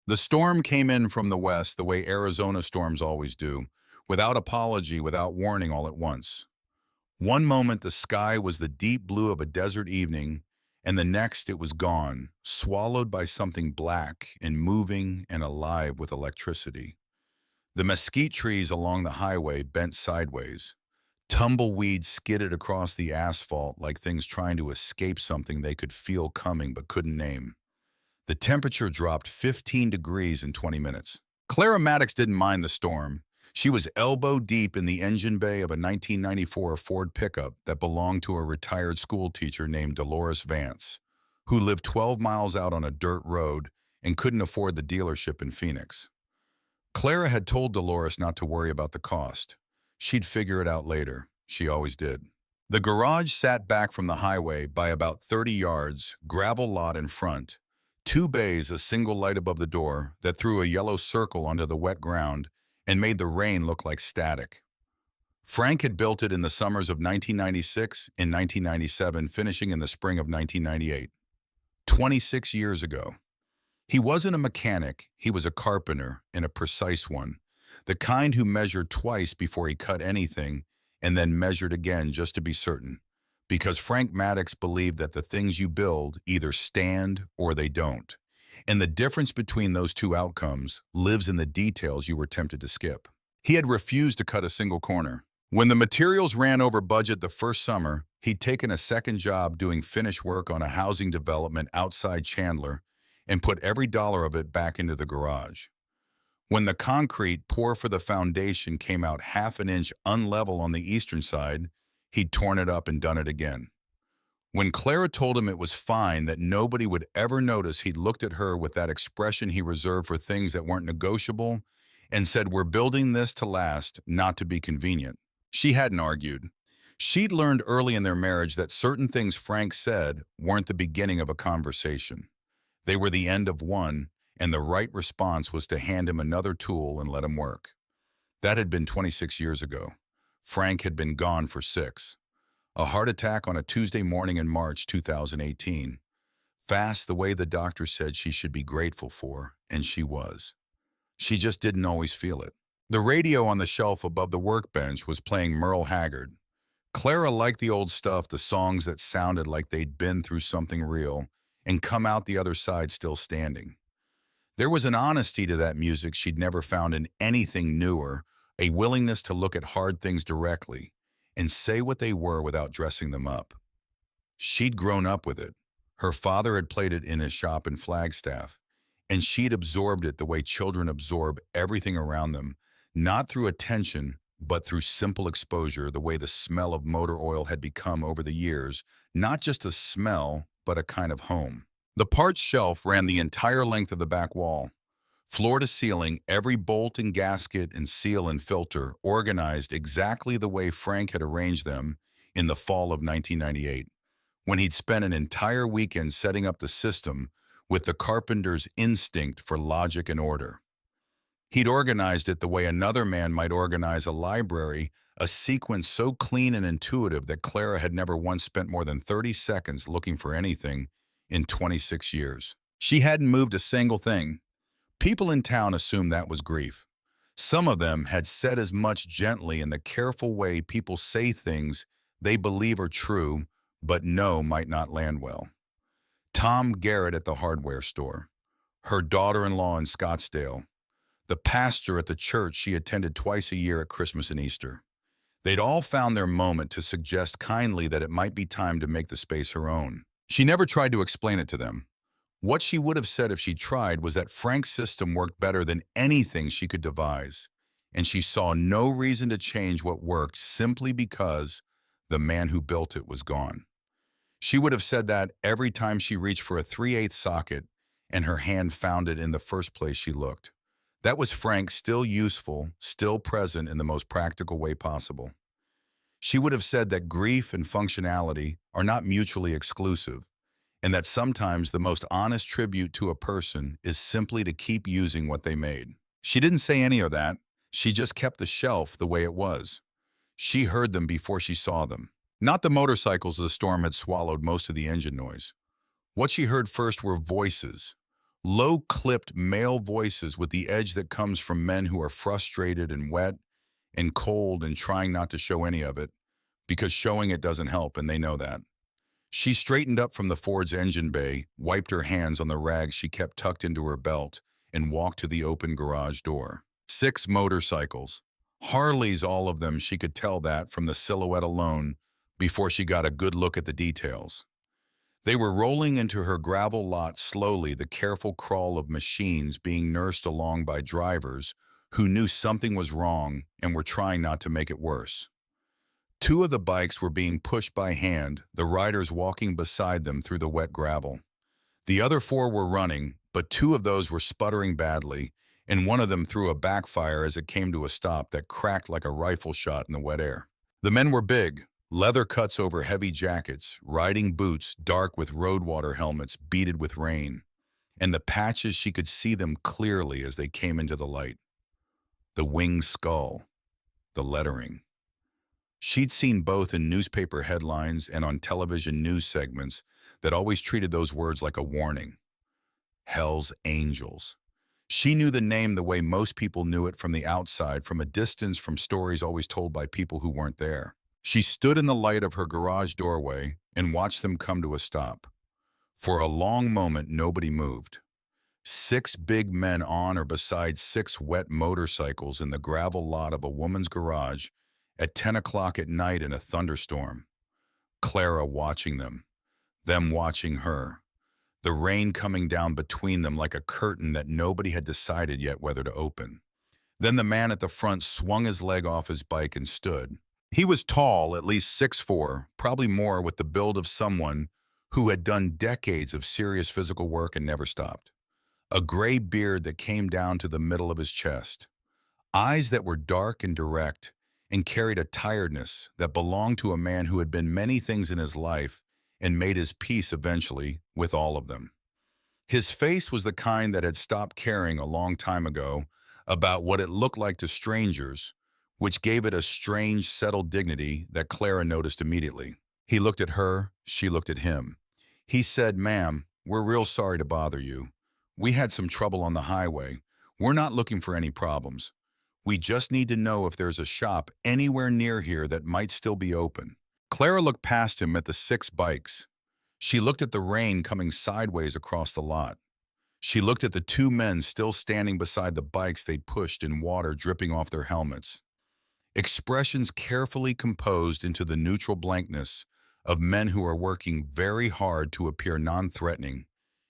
The storm came in from the west the way Arizona storms always do, without apology, without warning all at once. One moment the sky was the deep blue of a desert evening, and the next it was gone, swallowed by something black and moving and alive with electricity. The mesquite trees along the highway bent sideways. Tumbleweeds skidded across the asphalt like things trying to escape something they could feel coming but couldn't name. The temperature dropped 15 degrees in 20 minutes. Clara Maddox didn't mind the storm. She was elbow deep in the engine bay of a 1994 Ford pickup that belonged to a retired school teacher named Dolores Vance, who lived 12 miles out on a dirt road and couldn't afford the dealership in Phoenix. Clara had told Dolores not to worry about the cost. She'd figure it out later. She always did. The garage sat back from the highway by about 30 yards, gravel lot in front. Two bays, a single light above the door that threw a yellow circle onto the wet ground and made the rain look like static. Frank had built it in the summers of 1996 and 1997, finishing in the spring of 1998. 26 years ago. He wasn't a mechanic, he was a carpenter, and a precise one. The kind who measured twice before he cut anything and then measured again just to be certain. Because Frank Maddox believed that the things you build either stand or they don't. And the difference between those two outcomes lives in the details you were tempted to skip. He had refused to cut a single corner. When the materials ran over budget the first summer, he'd taken a second job doing finish work on a housing development outside Chandler and put every dollar of it back into the garage. When the concrete pour for the foundation came out half an inch unlevel on the eastern side, he'd torn it up and done it again. When Clara told him it was fine, that nobody would ever notice, he'd looked at her with that expression he reserved for things that weren't negotiable and said, "We're building this to last, not to be convenient." She hadn't argued. She'd learned early in their marriage that certain things Frank said weren't the beginning of a conversation. They were the end of one, and the right response was to hand him another tool and let him work. That had been 26 years ago. Frank had been gone for 6. A heart attack on a Tuesday morning in March 2018. Fast the way the doctor said she should be grateful for, and she was. She just didn't always feel it. The radio on the shelf above the workbench was playing Merle Haggard. Clara liked the old stuff, the songs that sounded like they'd been through something real and come out the other side still standing. There was an honesty to that music she'd never found in anything newer, a willingness to look at hard things directly and say what they were without dressing them up. She'd grown up with it. Her father had played it in his shop in Flagstaff, and she'd absorbed it the way children absorb everything around them, not through attention, but through simple exposure, the way the smell of motor oil had become over the years, not just a smell, but a kind of home. The parts shelf ran the entire length of the back wall. Floor to ceiling, every bolt and gasket and seal and filter organized exactly the way Frank had arranged them in the fall of 1998, when he'd spent an entire weekend setting up the system with the carpenter's instinct for logic and order. He'd organized it the way another man might organize a library, a sequence so clean and intuitive that Clara had never once spent more than 30 seconds looking for anything in 26 years. She hadn't moved a single thing. People in town assumed that was grief. Some of them had said as much gently in the careful way people say things they believe are true, but know might not land well. Tom Garrett at the hardware store, her daughter-in-law in Scottsdale, the pastor at the church she attended twice a year at Christmas and Easter. They'd all found their moment to suggest kindly that it might be time to make the space her own. She never tried to explain it to them. What she would have said if she tried was that Frank's system worked better than anything she could devise, and she saw no reason to change what worked simply because the man who built it was gone. She would have said that every time she reached for a 3/8 socket and her hand found it in the first place she looked. That was Frank, still useful, still present in the most practical way possible. She would have said that grief and functionality are not mutually exclusive, and that sometimes the most honest tribute to a person is simply to keep using what they made. She didn't say any of that. She just kept the shelf the way it was. She heard them before she saw them. Not the motorcycles the storm had swallowed most of the engine noise. What she heard first were voices. Low-clipped male voices with the edge that comes from men who are frustrated and wet and cold and trying not to show any of it, because showing it doesn't help, and they know that. She straightened up from the Ford's engine bay, wiped her hands on the rags she kept tucked into her belt, and walked to the open garage door. 6 motorcycles. Harleys, all of them, she could tell that from the silhouette alone before she got a good look at the details. They were rolling into her gravel lot slowly, the careful crawl of machines being nursed along by drivers who knew something was wrong and were trying not to make it worse. 2 of the bikes were being pushed by hand, the riders walking beside them through the wet gravel. The other 4 were running, but 2 of those were sputtering badly, and one of them threw a backfire as it came to a stop that cracked like a rifle shot in the wet air. The men were big, leather cuts over heavy jackets, riding boots dark with road water helmets beaded with rain, and the patches she could see them clearly as they came into the light. The winged skull, the lettering. She'd seen both in newspaper headlines and on television news segments that always treated those words like a warning. Hell's Angels. She knew the name the way most people knew it from the outside, from a distance, from stories always told by people who weren't there. She stood in the light of her garage doorway and watched them come to a stop. For a long moment, nobody moved. 6 big men on or beside 6 wet motorcycles in the gravel lot of a woman's garage at 10 o'clock at night in a thunderstorm. Clara watching them watching her. The rain coming down between them like a curtain that nobody had decided yet whether to open. Then the man at the front swung his leg off his bike and stood. He was tall, at least 6'4", probably more, with the build of someone who had done decades of serious physical work and never stopped. A gray beard that came down to the middle of his chest. Eyes that were dark and direct and carried a tiredness that belonged to a man who had been many things in his life and made his peace eventually with all of them. His face was the kind that had stopped caring a long time ago about what it looked like to strangers, which gave it a strange, settled dignity that Clara noticed immediately. He looked at her, she looked at him. He said, "Ma'am, we're real sorry to bother you. We had some trouble on the highway. We're not looking for any problems. We just need to know if there's a shop anywhere near here that might still be open." Clara looked past him at the 6 bikes. She looked at the rain coming sideways across the lot. She looked at the 2 men still standing beside the bikes they'd pushed in water dripping off their helmets. Expressions carefully composed into the neutral blankness of men who are working very hard to appear non-threatening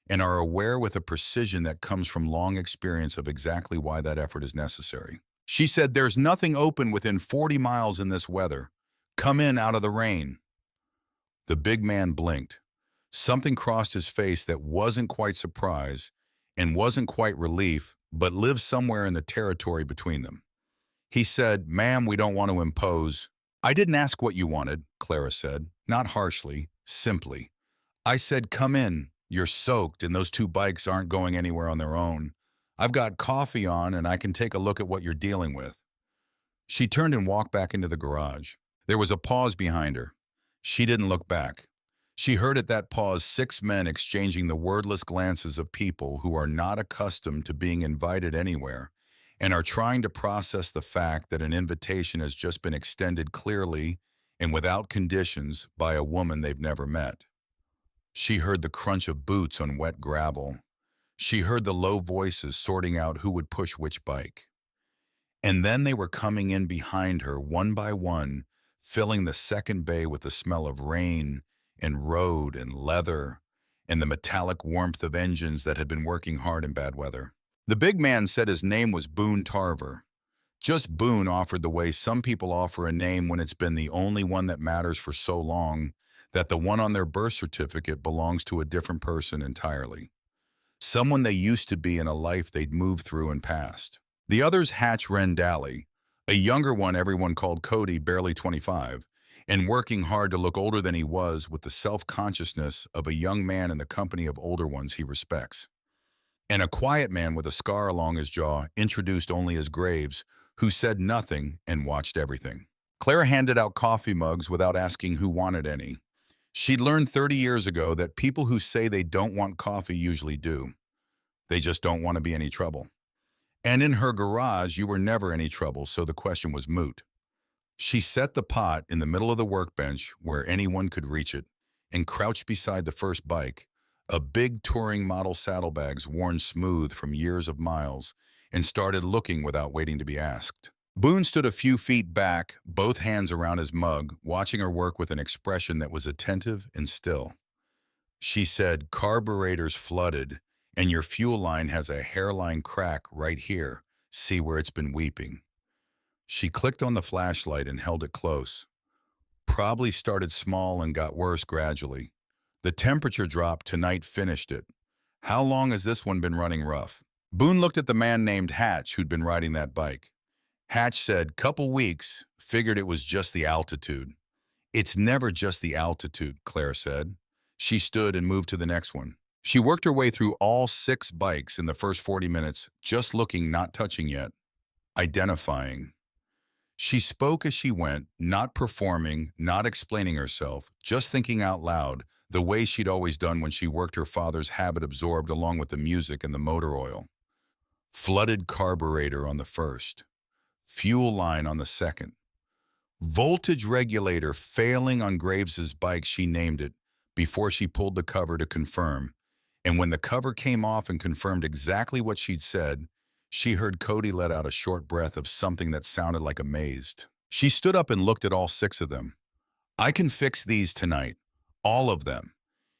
and are aware with a precision that comes from long experience of exactly why that effort is necessary. She said, "There's nothing open within 40 miles in this weather. Come in out of the rain." The big man blinked. Something crossed his face that wasn't quite surprise and wasn't quite relief, but lived somewhere in the territory between them. He said, "Ma'am, we don't want to impose." "I didn't ask what you wanted," Clara said, not harshly, simply. "I said, come in. You're soaked and those 2 bikes aren't going anywhere on their own. I've got coffee on and I can take a look at what you're dealing with." She turned and walked back into the garage. There was a pause behind her. She didn't look back. She heard at that pause 6 men exchanging the wordless glances of people who are not accustomed to being invited anywhere and are trying to process the fact that an invitation has just been extended clearly and without conditions by a woman they've never met. She heard the crunch of boots on wet gravel. She heard the low voices sorting out who would push which bike. And then they were coming in behind her one by one, filling the second bay with the smell of rain and road and leather and the metallic warmth of engines that had been working hard in bad weather. The big man said his name was Boone Tarver. Just Boone, offered the way some people offer a name when it's been the only one that matters for so long that the one on their birth certificate belongs to a different person entirely. Someone they used to be in a life they'd moved through and passed. The other's Hatch Rendali, a younger one everyone called Cody, barely 25, and working hard to look older than he was with the self-consciousness of a young man in the company of older ones he respects. And a quiet man with a scar along his jaw, introduced only as Graves, who said nothing and watched everything. Clara handed out coffee mugs without asking who wanted any. She'd learned 30 years ago that people who say they don't want coffee usually do. They just don't want to be any trouble. And in her garage, you were never any trouble, so the question was moot. She set the pot in the middle of the workbench where anyone could reach it and crouched beside the first bike, a big touring model saddlebags worn smooth from years of miles, and started looking without waiting to be asked. Boone stood a few feet back, both hands around his mug, watching her work with an expression that was attentive and still. She said, "Carburetor's flooded, and your fuel line has a hairline crack right here. See where it's been weeping." She clicked on the flashlight and held it close. Probably started small and got worse gradually. The temperature drop tonight finished it. How long has this one been running rough? Boone looked at the man named Hatch who'd been riding that bike. Hatch said, "Couple weeks, figured it was just the altitude." "It's never just the altitude," Claire said. She stood and moved to the next one. She worked her way through all 6 bikes in the first 40 minutes, just looking, not touching yet. Identifying. She spoke as she went, not performing, not explaining herself, just thinking out loud, the way she'd always done when she worked her father's habit absorbed along with the music and the motor oil. Flooded carburetor on the first. Fuel line on the second. Voltage regulator failing on Graves's bike, she named it, before she pulled the cover to confirm. And when the cover came off and confirmed exactly what she'd said, she heard Cody let out a short breath of something that sounded like amazed. She stood up and looked at all 6 of them. "I can fix these tonight. All of them.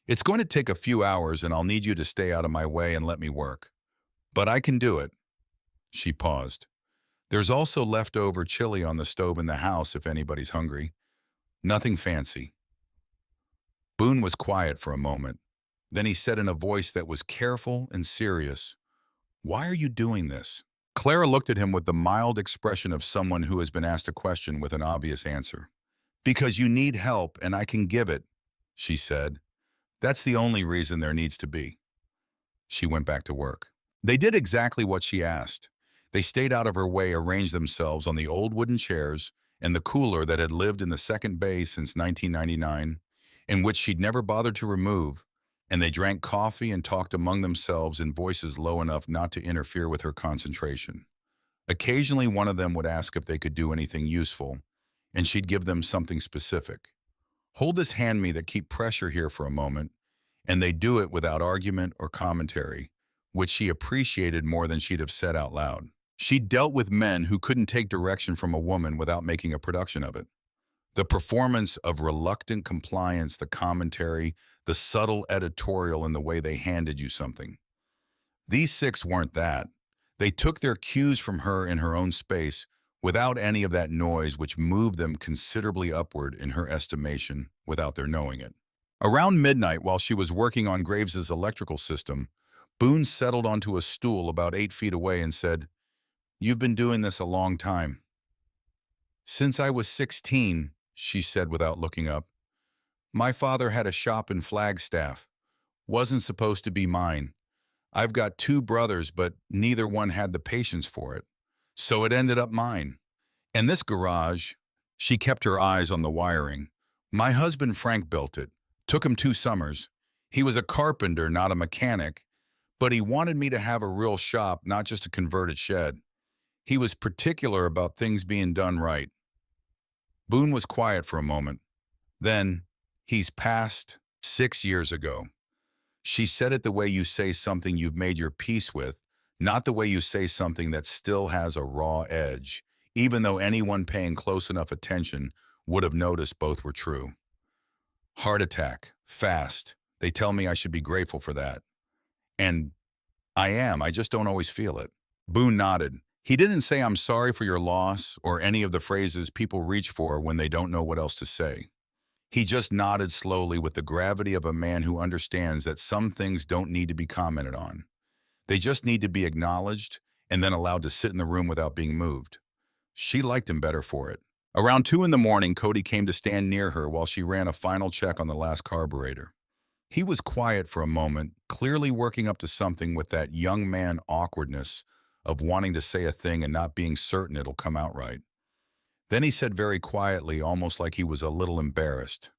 It's going to take a few hours and I'll need you to stay out of my way and let me work. But I can do it." She paused. "There's also leftover chili on the stove in the house if anybody's hungry. Nothing fancy." Boone was quiet for a moment. Then he said in a voice that was careful and serious, "Why are you doing this?" Clara looked at him with the mild expression of someone who has been asked a question with an obvious answer. "Because you need help and I can give it," she said. "That's the only reason there needs to be." She went back to work. They did exactly what she asked. They stayed out of her way, arranged themselves on the old wooden chairs and the cooler that had lived in the second bay since 1999, and which she'd never bothered to remove, and they drank coffee and talked among themselves in voices low enough not to interfere with her concentration. Occasionally, one of them would ask if they could do anything useful, and she'd give them something specific. "Hold this hand me that keep pressure here for a moment," and they'd do it without argument or commentary, which she appreciated more than she'd have said out loud. She dealt with men who couldn't take direction from a woman without making a production of it. The performance of reluctant compliance, the commentary, the subtle editorial in the way they handed you something. These 6 weren't that. They took their cues from her in her own space without any of that noise which moved them considerably upward in her estimation without their knowing it. Around midnight, while she was working on Graves's electrical system, Boone settled onto a stool about 8 feet away and said, "You've been doing this a long time." "Since I was 16, she said without looking up. "My father had a shop in Flagstaff. Wasn't supposed to be mine. I've got 2 brothers, but neither one had the patience for it. So it ended up mine. And this garage," she kept her eyes on the wiring, "my husband Frank built it. Took him 2 summers. He was a carpenter, not a mechanic, but he wanted me to have a real shop, not just a converted shed. He was particular about things being done right." Boone was quiet for a moment. Then, "He's passed 6 years ago." She said it the way you say something you've made your peace with, not the way you say something that still has a raw edge, even though anyone paying close enough attention would have noticed both were true. "Heart attack, fast. They tell me I should be grateful for that. And I am, I just don't always feel it." Boone nodded. He didn't say "I'm sorry for your loss" or any of the phrases people reach for when they don't know what else to say. He just nodded slowly with the gravity of a man who understands that some things don't need to be commented on. They just need to be acknowledged and then allowed to sit in the room without being moved. She liked him better for it. Around 2 in the morning, Cody came to stand near her while she ran a final check on the last carburetor. He was quiet for a moment, clearly working up to something with that young man awkwardness of wanting to say a thing and not being certain it'll come out right. Then he said very quietly, almost like he was a little embarrassed,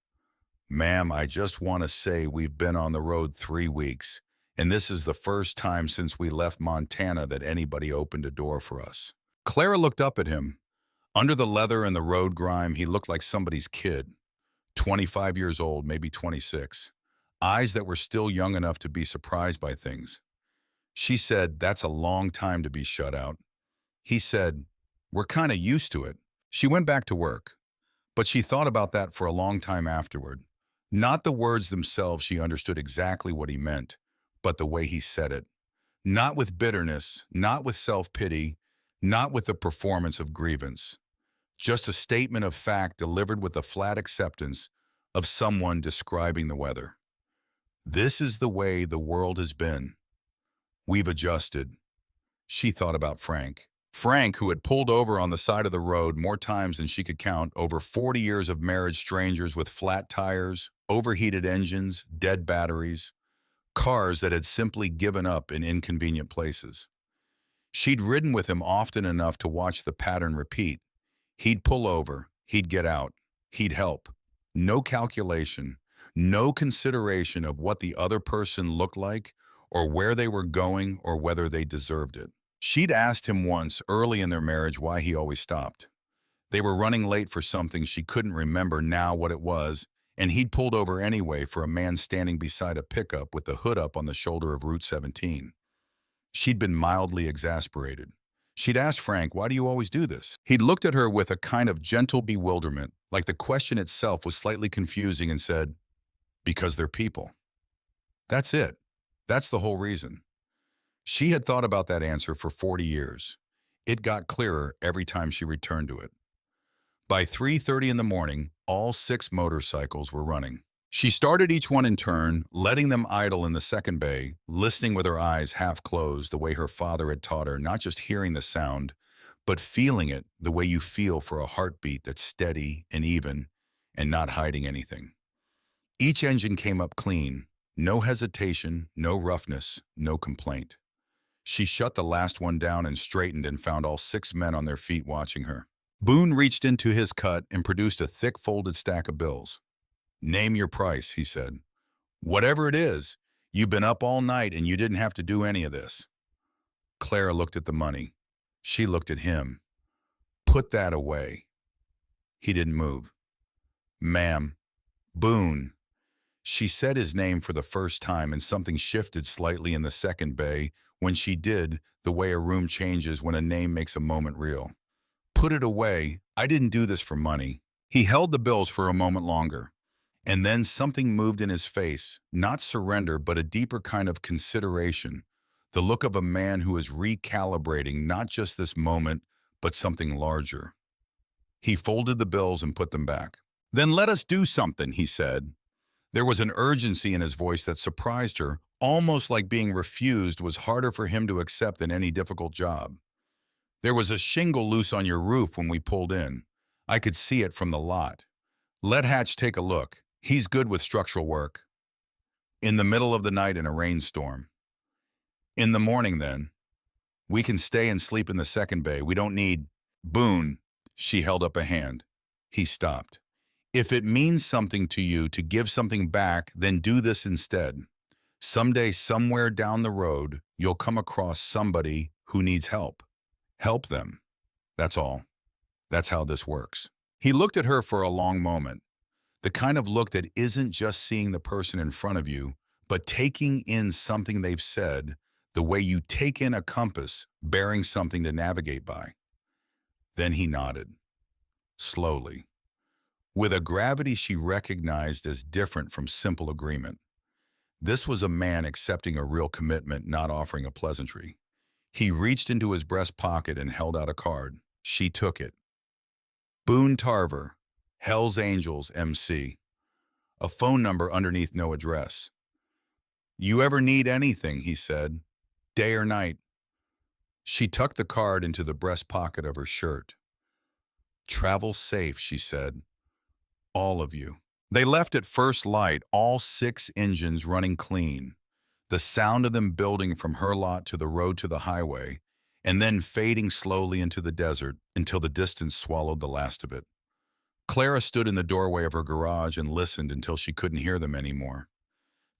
"Ma'am, I just want to say we've been on the road 3 weeks, and this is the first time since we left Montana that anybody opened a door for us." Clara looked up at him. Under the leather and the road grime, he looked like somebody's kid, 25 years old, maybe 26. Eyes that were still young enough to be surprised by things. She said, "That's a long time to be shut out." He said, "We're kind of used to it." She went back to work, but she thought about that for a long time afterward. Not the words themselves, she understood exactly what he meant, but the way he said it. Not with bitterness, not with self-pity, not with the performance of grievance. Just a statement of fact delivered with a flat acceptance of someone describing the weather. "This is the way the world has been. We've adjusted." She thought about Frank. Frank, who had pulled over on the side of the road more times than she could count, over 40 years of marriage, strangers with flat tires, overheated engines, dead batteries, cars that had simply given up in inconvenient places. She'd ridden with him often enough to watch the pattern repeat. He'd pull over, he'd get out, he'd help. No calculation, no consideration of what the other person looked like or where they were going or whether they deserved it. She'd asked him once early in their marriage why he always stopped. They were running late for something she couldn't remember now what it was, and he'd pulled over anyway for a man standing beside a pickup with the hood up on the shoulder of Route 17. She'd been mildly exasperated. She'd asked Frank, "Why do you always do this?" He'd looked at her with a kind of gentle bewilderment, like the question itself was slightly confusing, and said, "Because they're people. That's it. That's the whole reason." She had thought about that answer for 40 years. It got clearer every time she returned to it. By 3:30 in the morning, all 6 motorcycles were running. She started each one in turn, letting them idle in the second bay, listening with her eyes half closed the way her father had taught her, not just hearing the sound, but feeling it the way you feel for a heartbeat that's steady and even and not hiding anything. Each engine came up clean, no hesitation, no roughness, no complaint. She shut the last one down and straightened and found all 6 men on their feet watching her. Boone reached into his cut and produced a thick folded stack of bills. "Name your price," he said. "Whatever it is, you've been up all night and you didn't have to do any of this." Clara looked at the money. She looked at him. "Put that away." He didn't move. "Ma'am." "Boone." She said his name for the first time, and something shifted slightly in the second bay when she did, the way a room changes when a name makes a moment real. "Put it away. I didn't do this for money." He held the bills for a moment longer. And then something moved in his face, not surrender, but a deeper kind of consideration, the look of a man who is recalibrating not just this moment, but something larger. He folded the bills and put them back. "Then let us do something," he said. There was an urgency in his voice that surprised her, almost like being refused was harder for him to accept than any difficult job. "There was a shingle loose on your roof when we pulled in. I could see it from the lot. Let Hatch take a look. He's good with structural work." "In the middle of the night in a rainstorm." "In the morning, then. We can stay and sleep in the second bay. We don't need—" "Boone." She held up a hand. He stopped. "If it means something to you to give something back, then do this instead. Someday, somewhere down the road, you'll come across somebody who needs help. Help them. That's all. That's how this works." He looked at her for a long moment. The kind of look that isn't just seeing the person in front of you, but taking in something they've said, the way you take in a compass, bearing something to navigate by. Then he nodded. Slowly. With a gravity she recognized as different from simple agreement. This was a man accepting a real commitment, not offering a pleasantry. He reached into his breast pocket and held out a card. She took it. "Boone Tarver, Hell's Angels, MC." A phone number underneath no address. "You ever need anything," he said, "day or night." She tucked the card into the breast pocket of her shirt. "Travel safe," she said. "All of you." They left at first light, all 6 engines running clean, the sound of them building from her lot to the road to the highway, and then fading slowly into the desert until the distance swallowed the last of it. Clara stood in the doorway of her garage and listened until she couldn't hear them anymore.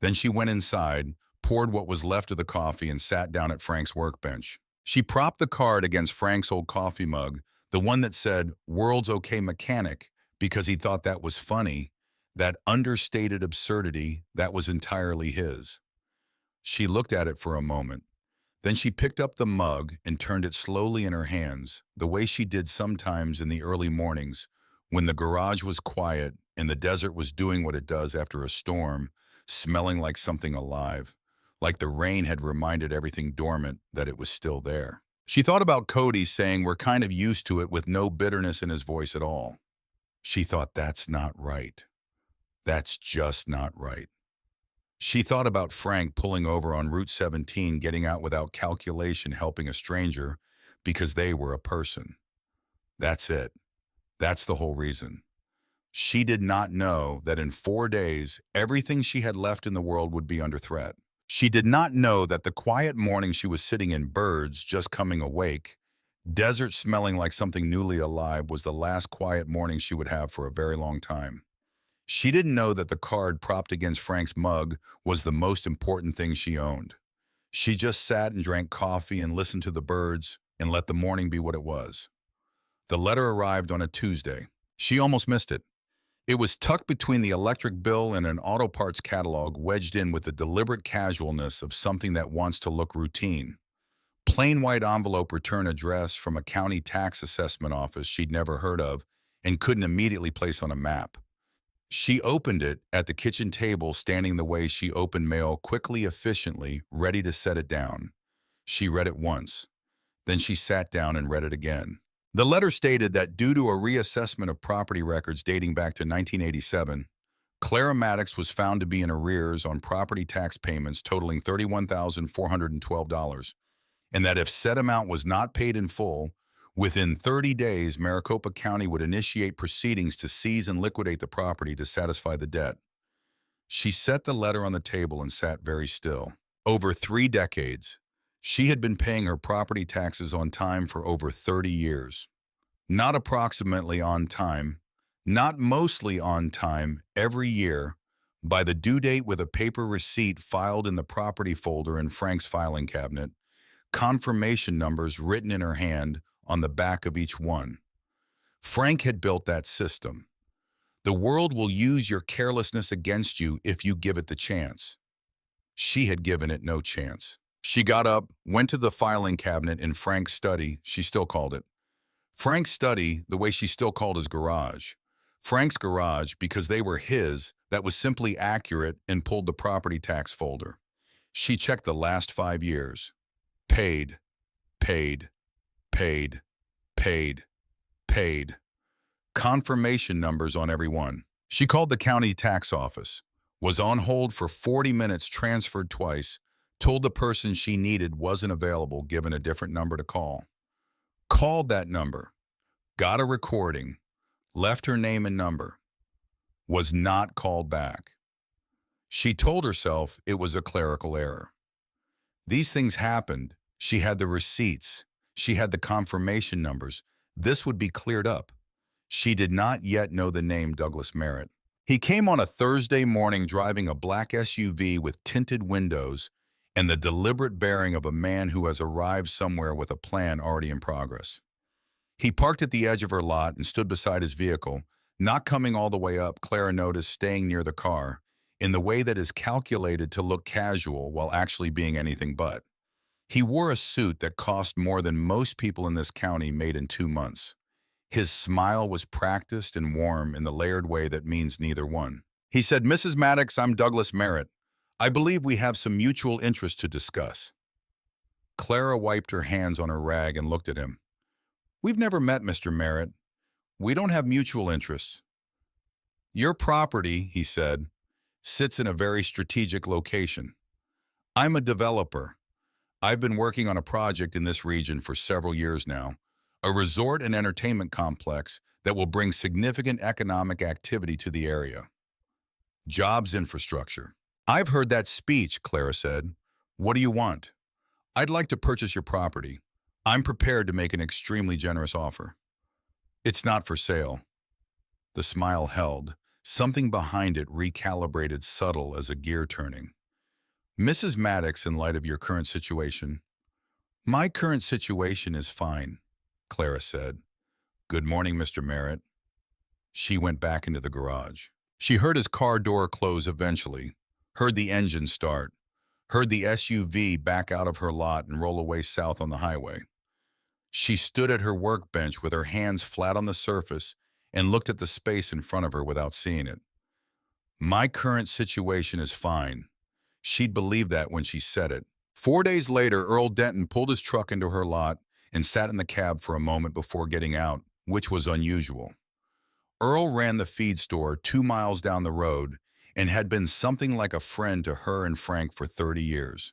Then she went inside, poured what was left of the coffee, and sat down at Frank's workbench. She propped the card against Frank's old coffee mug, the one that said, "World's okay mechanic," because he thought that was funny, that understated absurdity that was entirely his. She looked at it for a moment. Then she picked up the mug and turned it slowly in her hands, the way she did sometimes in the early mornings, when the garage was quiet and the desert was doing what it does after a storm, smelling like something alive, like the rain had reminded everything dormant that it was still there. She thought about Cody saying we're kind of used to it with no bitterness in his voice at all. She thought that's not right. That's just not right. She thought about Frank pulling over on Route 17, getting out without calculation, helping a stranger because they were a person. That's it. That's the whole reason. She did not know that in 4 days, everything she had left in the world would be under threat. She did not know that the quiet morning she was sitting in, birds just coming awake, desert smelling like something newly alive, was the last quiet morning she would have for a very long time. She didn't know that the card propped against Frank's mug was the most important thing she owned. She just sat and drank coffee and listened to the birds and let the morning be what it was. The letter arrived on a Tuesday. She almost missed it. It was tucked between the electric bill and an auto parts catalog, wedged in with the deliberate casualness of something that wants to look routine. Plain white envelope, return address from a county tax assessment office she'd never heard of and couldn't immediately place on a map. She opened it at the kitchen table, standing the way she opened mail, quickly, efficiently, ready to set it down. She read it once. Then she sat down and read it again. The letter stated that due to a reassessment of property records dating back to 1987, Clara Maddox was found to be in arrears on property tax payments totaling $31,412, and that if said amount was not paid in full, within 30 days, Maricopa County would initiate proceedings to seize and liquidate the property to satisfy the debt. She set the letter on the table and sat very still. Over 3 decades, she had been paying her property taxes on time for over 30 years. Not approximately on time, not mostly on time, every year, by the due date, with a paper receipt filed in the property folder in Frank's filing cabinet, confirmation numbers written in her hand on the back of each one. Frank had built that system. The world will use your carelessness against you if you give it the chance. She had given it no chance. She got up, went to the filing cabinet in Frank's study, she still called it. Frank's study, the way she still called his garage. Frank's garage, because they were his, that was simply accurate, and pulled the property tax folder. She checked the last 5 years. Paid, paid, paid, paid, paid. Confirmation numbers on every one. She called the county tax office, was on hold for 40 minutes, transferred twice, told the person she needed wasn't available, given a different number to call. Called that number, got a recording, left her name and number, was not called back. She told herself it was a clerical error. These things happened. She had the receipts. She had the confirmation numbers. This would be cleared up. She did not yet know the name Douglas Merritt. He came on a Thursday morning driving a black SUV with tinted windows and the deliberate bearing of a man who has arrived somewhere with a plan already in progress. He parked at the edge of her lot and stood beside his vehicle, not coming all the way up, Clara noticed, staying near the car, in the way that is calculated to look casual while actually being anything but. He wore a suit that cost more than most people in this county made in 2 months. His smile was practiced and warm in the layered way that means neither one. He said, "Mrs. Maddox, I'm Douglas Merritt. I believe we have some mutual interest to discuss." Clara wiped her hands on her rag and looked at him. "We've never met, Mr. Merritt. We don't have mutual interests." "Your property," he said, "sits in a very strategic location. I'm a developer. I've been working on a project in this region for several years now, a resort and entertainment complex that will bring significant economic activity to the area. Jobs, infrastructure." "I've heard that speech," Clara said. "What do you want?" "I'd like to purchase your property. I'm prepared to make an extremely generous offer." "It's not for sale." The smile held, something behind it recalibrated, subtle as a gear turning. Mrs. Maddox, in light of your current situation. My current situation is fine, Clara said. Good morning, Mr. Merritt. She went back into the garage. She heard his car door close eventually, heard the engine start, heard the SUV back out of her lot and roll away south on the highway. She stood at her workbench with her hands flat on the surface and looked at the space in front of her without seeing it. My current situation is fine. She'd believed that when she said it. 4 days later, Earl Denton pulled his truck into her lot and sat in the cab for a moment before getting out, which was unusual. Earl ran the feed store 2 miles down the road and had been something like a friend to her and Frank for 30 years.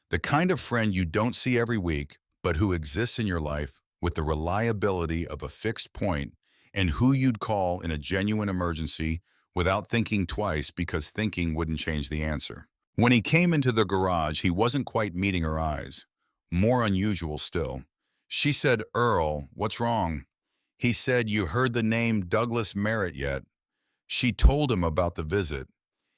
The kind of friend you don't see every week, but who exists in your life with the reliability of a fixed point and who you'd call in a genuine emergency without thinking twice because thinking wouldn't change the answer. When he came into the garage, he wasn't quite meeting her eyes. More unusual still. She said, "Earl, what's wrong?" He said, "You heard the name Douglas Merritt yet?" She told him about the visit.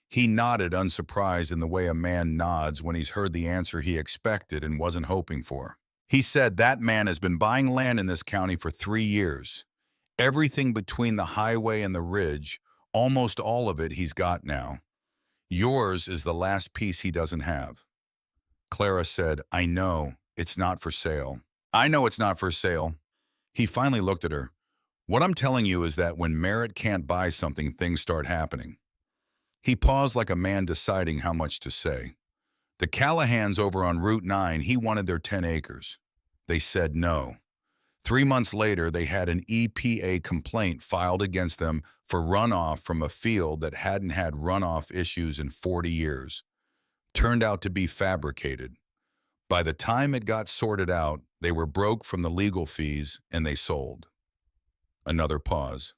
He nodded, unsurprised in the way a man nods when he's heard the answer he expected and wasn't hoping for. He said, "That man has been buying land in this county for 3 years. Everything between the highway and the ridge, almost all of it he's got now. Yours is the last piece he doesn't have." Clara said, "I know, it's not for sale." "I know it's not for sale." He finally looked at her. "What I'm telling you is that when Merritt can't buy something, things start happening." He paused like a man deciding how much to say. "The Callahans over on Route 9, he wanted their 10 acres. They said no. 3 months later, they had an EPA complaint filed against them for runoff from a field that hadn't had runoff issues in 40 years. Turned out to be fabricated. By the time it got sorted out, they were broke from the legal fees and they sold." Another pause.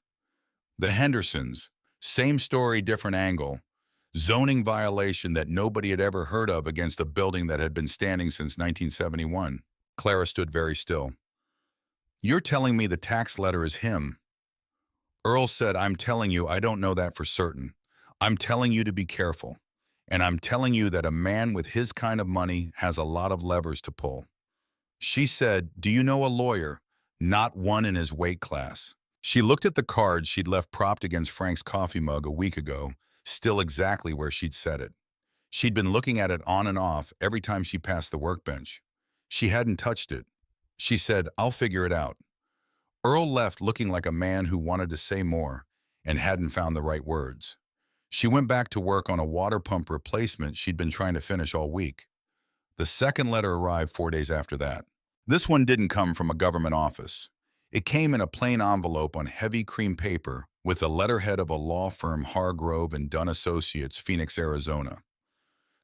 "The Hendersons, same story, different angle. Zoning violation that nobody had ever heard of against a building that had been standing since 1971. Clara stood very still. "You're telling me the tax letter is him?" Earl said, "I'm telling you, I don't know that for certain. I'm telling you to be careful. And I'm telling you that a man with his kind of money has a lot of levers to pull." She said, "Do you know a lawyer? Not one in his weight class." She looked at the card she'd left propped against Frank's coffee mug a week ago, still exactly where she'd set it. She'd been looking at it on and off every time she passed the workbench. She hadn't touched it. She said, "I'll figure it out." Earl left looking like a man who wanted to say more and hadn't found the right words. She went back to work on a water pump replacement she'd been trying to finish all week. The second letter arrived 4 days after that. This one didn't come from a government office. It came in a plain envelope on heavy cream paper with the letterhead of a law firm, Hargrove and Dunn Associates, Phoenix, Arizona.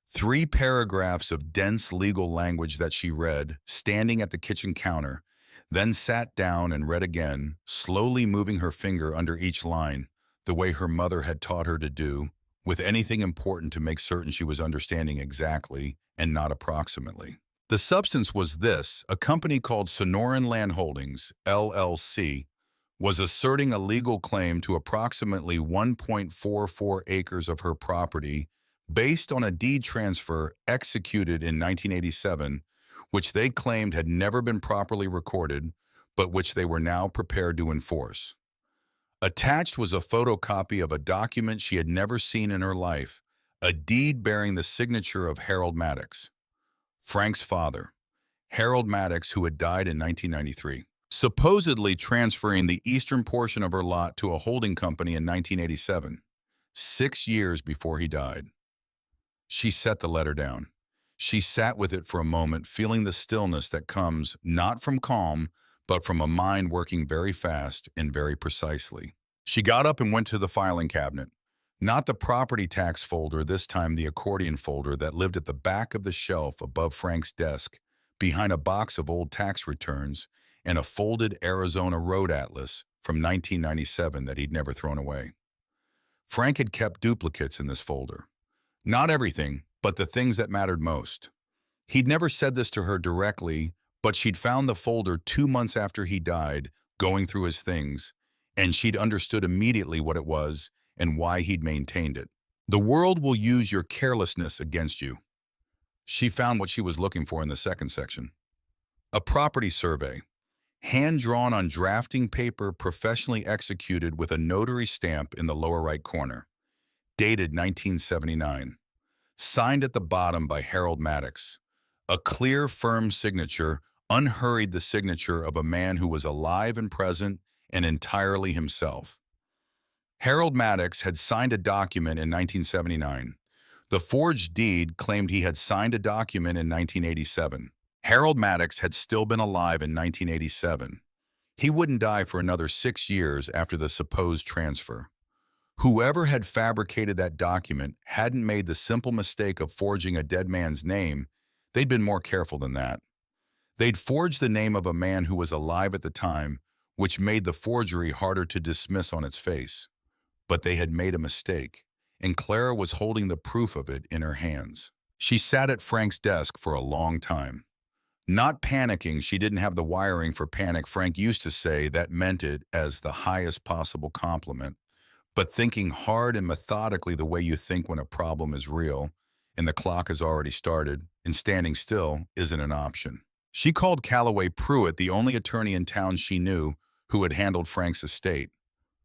3 paragraphs of dense legal language that she read, standing at the kitchen counter, then sat down and read again, slowly moving her finger under each line, the way her mother had taught her to do, with anything important to make certain she was understanding exactly and not approximately. The substance was this: a company called Sonoran Land Holdings, LLC, was asserting a legal claim to approximately 1.44 acres of her property based on a deed transfer executed in 1987, which they claimed had never been properly recorded, but which they were now prepared to enforce. Attached was a photocopy of a document she had never seen in her life, a deed bearing the signature of Harold Maddox, Frank's father, Harold Maddox, who had died in 1993, supposedly transferring the eastern portion of her lot to a holding company in 1987, 6 years before he died. She set the letter down. She sat with it for a moment, feeling the stillness that comes not from calm, but from a mind working very fast and very precisely. She got up and went to the filing cabinet. Not the property tax folder, this time the accordion folder that lived at the back of the shelf above Frank's desk, behind a box of old tax returns and a folded Arizona road atlas from 1997 that he'd never thrown away. Frank had kept duplicates in this folder. Not everything, but the things that mattered most. He'd never said this to her directly, but she'd found the folder 2 months after he died, going through his things, and she'd understood immediately what it was and why he'd maintained it. "The world will use your carelessness against you." She found what she was looking for in the second section. A property survey, hand-drawn on drafting paper professionally executed with a notary stamp in the lower right corner. Dated 1979. Signed at the bottom by Harold Maddox. A clear, firm signature, unhurried the signature of a man who was alive and present and entirely himself. Harold Maddox had signed a document in 1979. The forged deed claimed he had signed a document in 1987. Harold Maddox had still been alive in 1987. He wouldn't die for another 6 years after the supposed transfer. Whoever had fabricated that document hadn't made the simple mistake of forging a dead man's name. They'd been more careful than that. They'd forged the name of a man who was alive at the time, which made the forgery harder to dismiss on its face. But they had made a mistake, and Clara was holding the proof of it in her hands. She sat at Frank's desk for a long time. Not panicking, she didn't have the wiring for panic. Frank used to say that meant it as the highest possible compliment. But thinking hard and methodically the way you think when a problem is real, and the clock has already started, and standing still isn't an option. She called Callaway Pruitt, the only attorney in town she knew who had handled Frank's estate.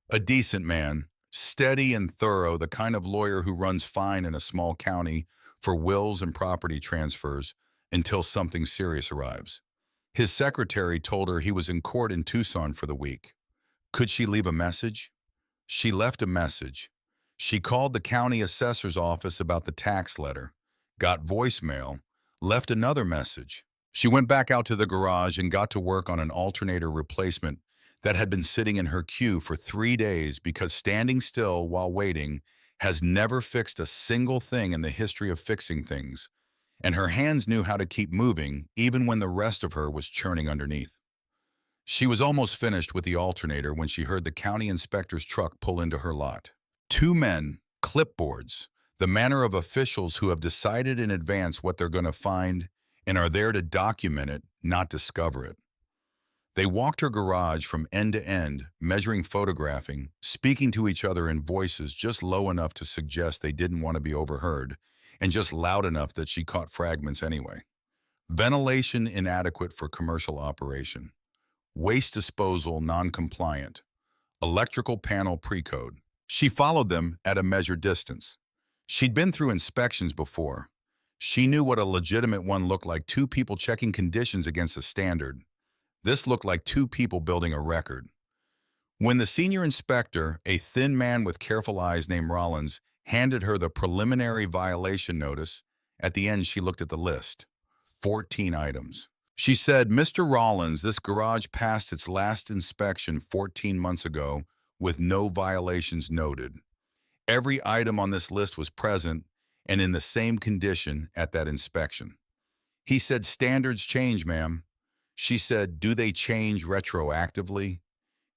A decent man, steady and thorough, the kind of lawyer who runs fine in a small county for wills and property transfers until something serious arrives. His secretary told her he was in court in Tucson for the week. Could she leave a message? She left a message. She called the county assessor's office about the tax letter, got voicemail, left another message. She went back out to the garage and got to work on an alternator replacement that had been sitting in her queue for 3 days because standing still while waiting has never fixed a single thing in the history of fixing things, and her hands knew how to keep moving even when the rest of her was churning underneath. She was almost finished with the alternator when she heard the county inspector's truck pull into her lot. 2 men, clipboards, the manner of officials who have decided in advance what they're going to find and are there to document it, not discover it. They walked her garage from end to end, measuring, photographing, speaking to each other in voices just low enough to suggest they didn't want to be overheard, and just loud enough that she caught fragments anyway. Ventilation inadequate for commercial operation. Waste disposal non-compliant. Electrical panel pre-code. She followed them at a measured distance. She'd been through inspections before. She knew what a legitimate one looked like: 2 people checking conditions against a standard. This looked like 2 people building a record. When the senior inspector, a thin man with careful eyes named Rollins, handed her the preliminary violation notice, at the end she looked at the list. 14 items. She said, "Mr. Rollins, this garage passed its last inspection 14 months ago with no violations noted. Every item on this list was present and in the same condition at that inspection." He said, "Standards change, ma'am." She said, "Do they change retroactively?"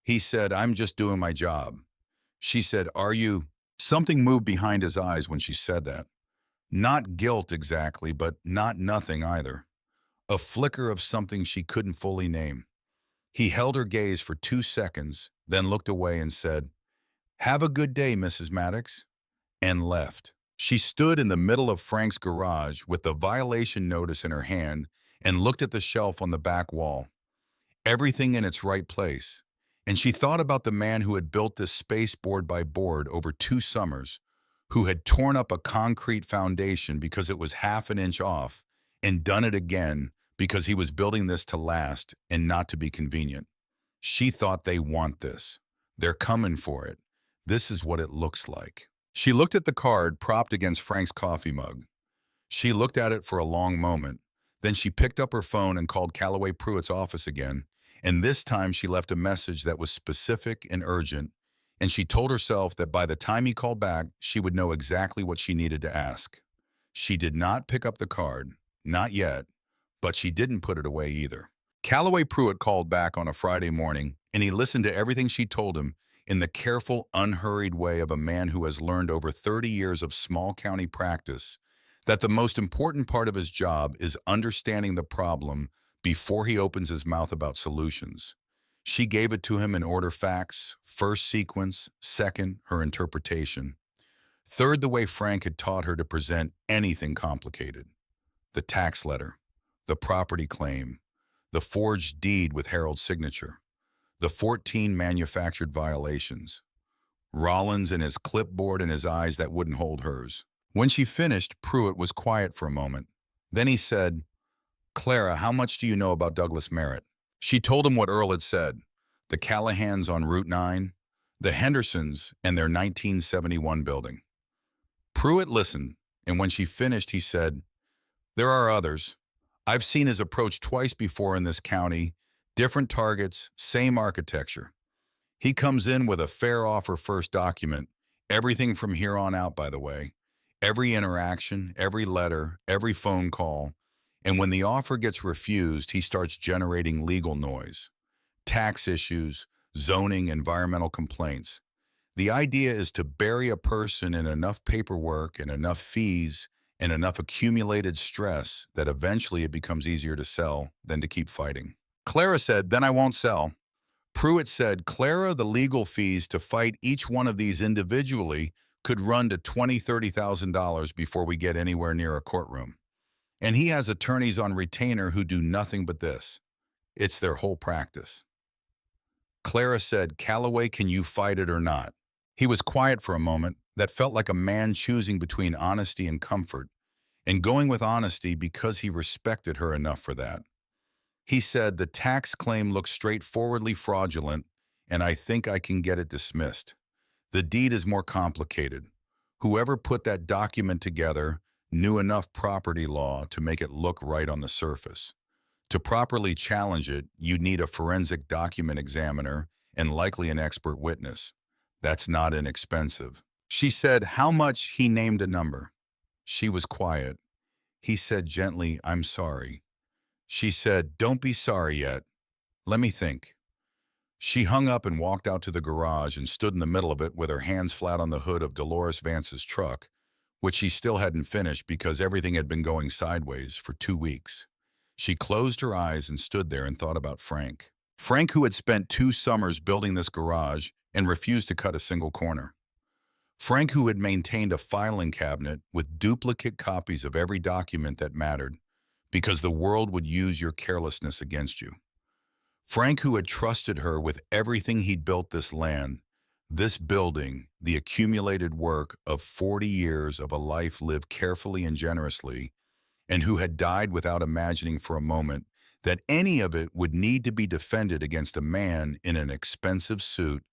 He said, "I'm just doing my job." She said, "Are you—" Something moved behind his eyes when she said that. Not guilt exactly, but not nothing either. A flicker of something she couldn't fully name. He held her gaze for 2 seconds, then looked away and said, "Have a good day, Mrs. Maddox," and left. She stood in the middle of Frank's garage with the violation notice in her hand and looked at the shelf on the back wall. Everything in its right place. And she thought about the man who had built this space board by board over 2 summers, who had torn up a concrete foundation because it was half an inch off, and done it again because he was building this to last and not to be convenient. She thought, they want this. They're coming for it. This is what it looks like. She looked at the card propped against Frank's coffee mug. She looked at it for a long moment. Then she picked up her phone and called Callaway Pruitt's office again, and this time she left a message that was specific and urgent, and she told herself that by the time he called back, she would know exactly what she needed to ask. She did not pick up the card, not yet, but she didn't put it away either. Callaway Pruitt called back on a Friday morning, and he listened to everything she told him in the careful, unhurried way of a man who has learned over 30 years of small county practice that the most important part of his job is understanding the problem before he opens his mouth about solutions. She gave it to him in order: facts, first sequence, second, her interpretation, third, the way Frank had taught her to present anything complicated. the tax letter, the property claim, the forged deed with Harold's signature, the 14 manufactured violations. Rollins and his clipboard and his eyes that wouldn't hold hers. When she finished, Pruitt was quiet for a moment. Then he said, "Clara, how much do you know about Douglas Merritt?" She told him what Earl had said. The Callahans on Route 9, the Hendersons and their 1971 building. Pruitt listened, and when she finished, he said, "There are others. I've seen his approach twice before in this county, different targets, same architecture. He comes in with a fair offer first document, everything from here on out, by the way, every interaction, every letter, every phone call, and when the offer gets refused, he starts generating legal noise, tax issues, zoning, environmental complaints. The idea is to bury a person in enough paperwork and enough fees and enough accumulated stress that eventually it becomes easier to sell than to keep fighting." Clara said, "Then I won't sell." Pruitt said, "Clara, the legal fees to fight each one of these individually could run to $20,000, $30,000 before we get anywhere near a courtroom. And he has attorneys on retainer who do nothing but this. It's their whole practice." Clara said, "Callaway, can you fight it or not?" He was quiet for a moment. That felt like a man choosing between honesty and comfort, and going with honesty because he respected her enough for that. He said, "The tax claim looks straightforwardly fraudulent, and I think I can get it dismissed. The deed is more complicated. Whoever put that document together knew enough property law to make it look right on the surface. To properly challenge it, you'd need a forensic document examiner and likely an expert witness. That's not inexpensive." She said, "How much?" He named a number. She was quiet. He said gently, "I'm sorry." She said, "Don't be sorry yet. Let me think." She hung up and walked out to the garage and stood in the middle of it with her hands flat on the hood of Dolores Vance's truck, which she still hadn't finished because everything had been going sideways for 2 weeks. She closed her eyes and stood there and thought about Frank. Frank, who had spent 2 summers building this garage and refused to cut a single corner. Frank, who had maintained a filing cabinet with duplicate copies of every document that mattered, because the world would use your carelessness against you. Frank, who had trusted her with everything he'd built this land, this building, the accumulated work of 40 years of a life lived carefully and generously, and who had died without imagining for a moment that any of it would need to be defended against a man in an expensive suit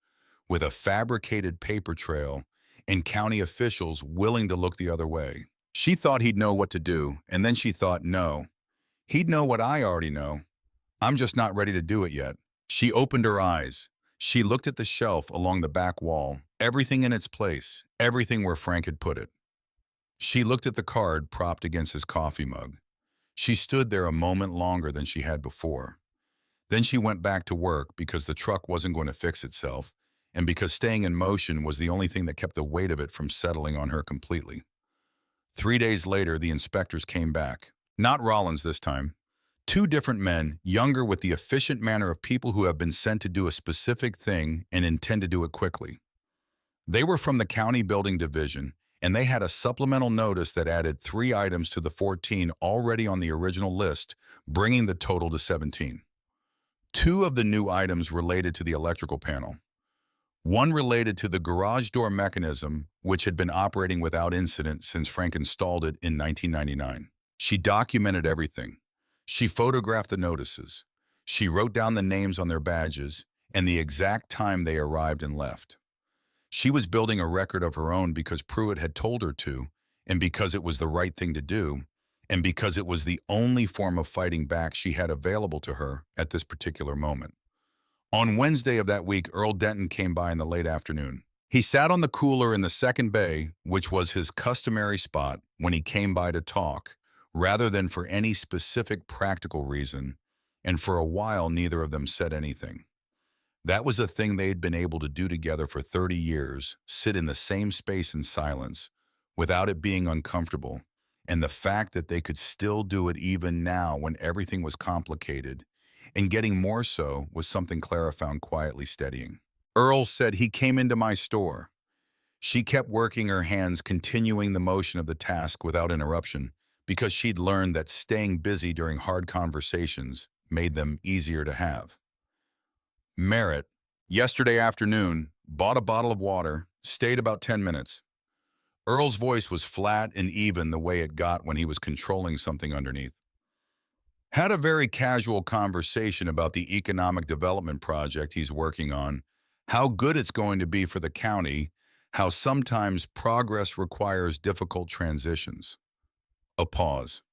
with a fabricated paper trail and county officials willing to look the other way. She thought he'd know what to do, and then she thought, no, he'd know what I already know. I'm just not ready to do it yet. She opened her eyes. She looked at the shelf along the back wall, everything in its place, everything where Frank had put it. She looked at the card propped against his coffee mug. She stood there a moment longer than she had before. Then she went back to work because the truck wasn't going to fix itself, and because staying in motion was the only thing that kept the weight of it from settling on her completely. 3 days later, the inspectors came back. Not Rollins this time. 2 different men, younger, with the efficient manner of people who have been sent to do a specific thing and intend to do it quickly. They were from the county building division, and they had a supplemental notice that added 3 items to the 14 already on the original list, bringing the total to 17. 2 of the new items related to the electrical panel. One related to the garage door mechanism, which had been operating without incident since Frank installed it in 1999. She documented everything. She photographed the notices. She wrote down the names on their badges and the exact time they arrived and left. She was building a record of her own because Pruitt had told her to, and because it was the right thing to do, and because it was the only form of fighting back she had available to her at this particular moment. On Wednesday of that week, Earl Denton came by in the late afternoon. He sat on the cooler in the second bay, which was his customary spot when he came by to talk, rather than for any specific practical reason, and for a while neither of them said anything. That was a thing they had been able to do together for 30 years, sit in the same space in silence, without it being uncomfortable, and the fact that they could still do it even now when everything was complicated, and getting more so, was something Clara found quietly steadying. Earl said, "He came into my store." She kept working her hands, continuing the motion of the task without interruption, because she'd learned that staying busy during hard conversations made them easier to have. Merritt, yesterday afternoon, bought a bottle of water, stayed about 10 minutes. Earl's voice was flat and even the way it got when he was controlling something underneath. Had a very casual conversation about the economic development project he's working on, how good it's going to be for the county, how sometimes progress requires difficult transitions. A pause.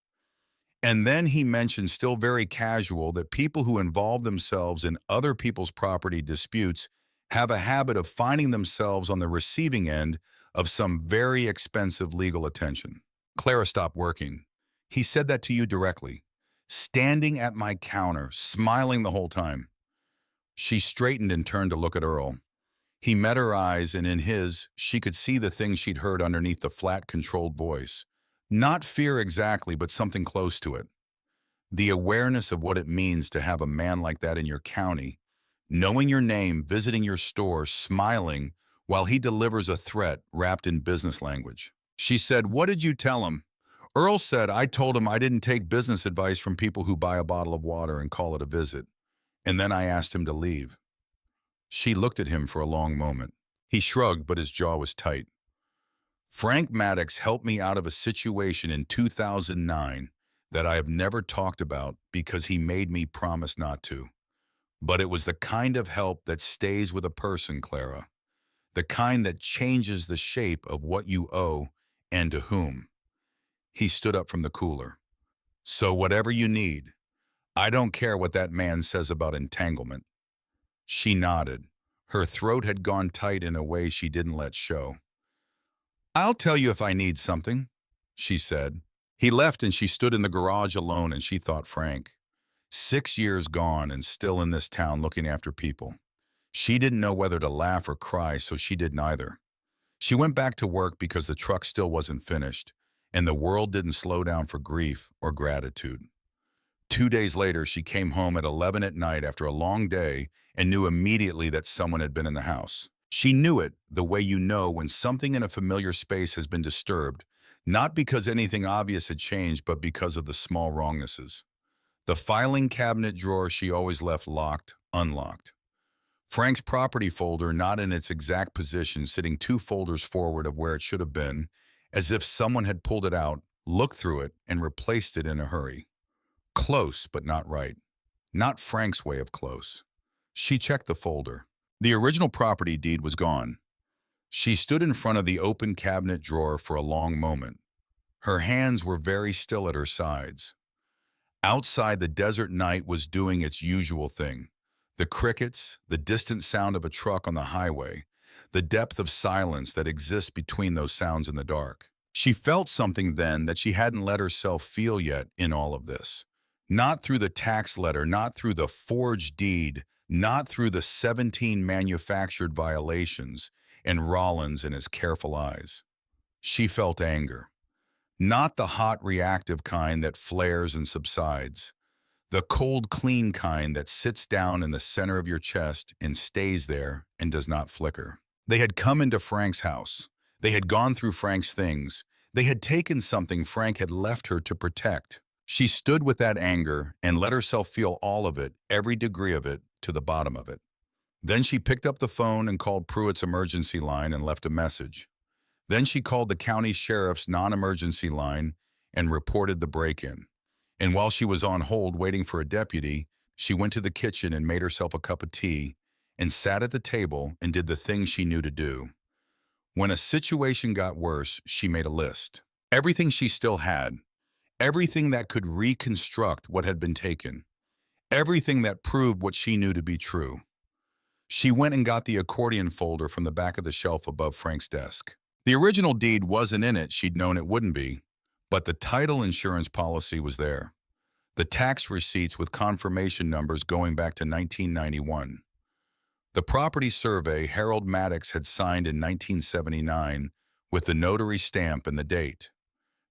And then he mentioned, still very casual, that people who involve themselves in other people's property disputes have a habit of finding themselves on the receiving end of some very expensive legal attention. Clara stopped working. He said that to you directly, standing at my counter, smiling the whole time. She straightened and turned to look at Earl. He met her eyes, and in his, she could see the thing she'd heard underneath the flat, controlled voice. Not fear exactly, but something close to it. The awareness of what it means to have a man like that in your county, knowing your name, visiting your store, smiling while he delivers a threat wrapped in business language. She said, "What did you tell him?" Earl said, "I told him I didn't take business advice from people who buy a bottle of water and call it a visit. And then I asked him to leave." She looked at him for a long moment. He shrugged, but his jaw was tight. "Frank Maddox helped me out of a situation in 2009 that I have never talked about because he made me promise not to. But it was the kind of help that stays with a person, Clara. The kind that changes the shape of what you owe and to whom." He stood up from the cooler. "So whatever you need, I don't care what that man says about entanglement." She nodded. Her throat had gone tight in a way she didn't let show. "I'll tell you if I need something," she said. He left and she stood in the garage alone, and she thought Frank. 6 years gone and still in this town looking after people. She didn't know whether to laugh or cry, so she did neither. She went back to work because the truck still wasn't finished, and the world didn't slow down for grief or gratitude. 2 days later, she came home at 11 at night after a long day and knew immediately that someone had been in the house. She knew it the way you know when something in a familiar space has been disturbed, not because anything obvious had changed, but because of the small wrongnesses. The filing cabinet drawer she always left locked, unlocked. Frank's property folder not in its exact position, sitting 2 folders forward of where it should have been, as if someone had pulled it out, looked through it, and replaced it in a hurry. Close, but not right. Not Frank's way of close. She checked the folder. The original property deed was gone. She stood in front of the open cabinet drawer for a long moment. Her hands were very still at her sides. Outside, the desert night was doing its usual thing. The crickets, the distant sound of a truck on the highway, the depth of silence that exists between those sounds in the dark. She felt something then that she hadn't let herself feel yet in all of this. Not through the tax letter, not through the forged deed, not through the 17 manufactured violations, and Rollins and his careful eyes. She felt anger. Not the hot, reactive kind that flares and subsides. The cold, clean kind that sits down in the center of your chest and stays there and does not flicker. They had come into Frank's house. They had gone through Frank's things. They had taken something Frank had left her to protect. She stood with that anger and let herself feel all of it, every degree of it, to the bottom of it. Then she picked up the phone and called Pruitt's emergency line and left a message. Then she called the county sheriff's non-emergency line and reported the break-in. And while she was on hold waiting for a deputy, she went to the kitchen and made herself a cup of tea and sat at the table and did the thing she knew to do. When a situation got worse, she made a list. Everything she still had. Everything that could reconstruct what had been taken. Everything that proved what she knew to be true. She went and got the accordion folder from the back of the shelf above Frank's desk. The original deed wasn't in it, she'd known it wouldn't be, but the title insurance policy was there. The tax receipts with confirmation numbers going back to 1991. The property survey Harold Maddox had signed in 1979 with the notary stamp and the date.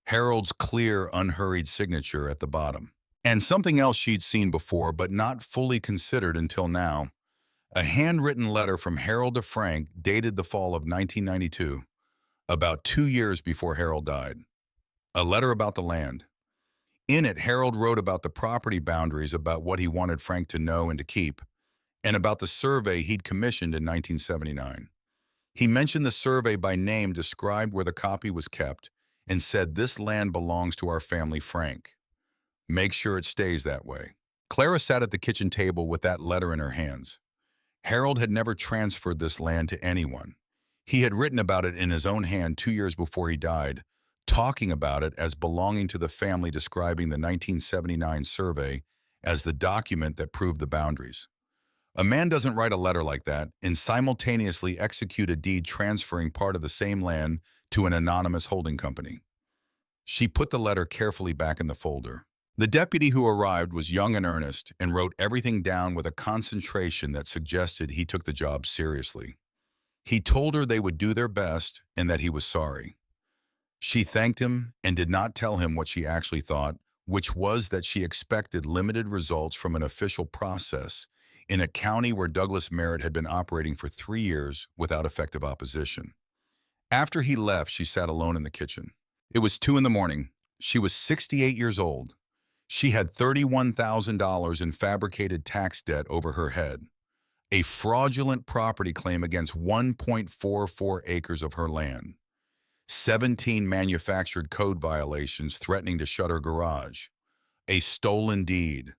Harold's clear, unhurried signature at the bottom. And something else she'd seen before but not fully considered until now. A handwritten letter from Harold to Frank dated the fall of 1992, about 2 years before Harold died. A letter about the land. In it, Harold wrote about the property boundaries, about what he wanted Frank to know and to keep, and about the survey he'd commissioned in 1979. He mentioned the survey by name, described where the copy was kept, and said, "This land belongs to our family, Frank. Make sure it stays that way." Clara sat at the kitchen table with that letter in her hands. Harold had never transferred this land to anyone. He had written about it in his own hand 2 years before he died, talking about it as belonging to the family, describing the 1979 survey as the document that proved the boundaries. A man doesn't write a letter like that and simultaneously execute a deed transferring part of the same land to an anonymous holding company. She put the letter carefully back in the folder. The deputy who arrived was young and earnest and wrote everything down with a concentration that suggested he took the job seriously. He told her they would do their best and that he was sorry. She thanked him and did not tell him what she actually thought, which was that she expected limited results from an official process in a county where Douglas Merritt had been operating for 3 years without effective opposition. After he left, she sat alone in the kitchen. It was 2 in the morning. She was 68 years old. She had $31,000 in fabricated tax debt over her head, a fraudulent property claim against 1.44 acres of her land, 17 manufactured code violations threatening to shut her garage, a stolen deed,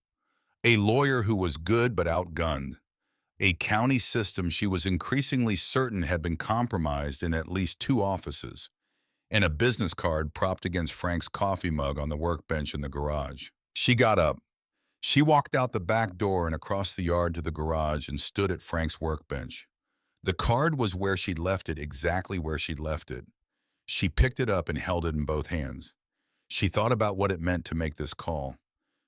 a lawyer who was good but outgunned, a county system she was increasingly certain had been compromised in at least 2 offices, and a business card propped against Frank's coffee mug on the workbench in the garage. She got up. She walked out the back door and across the yard to the garage and stood at Frank's workbench. The card was where she'd left it, exactly where she'd left it. She picked it up and held it in both hands. She thought about what it meant to make this call.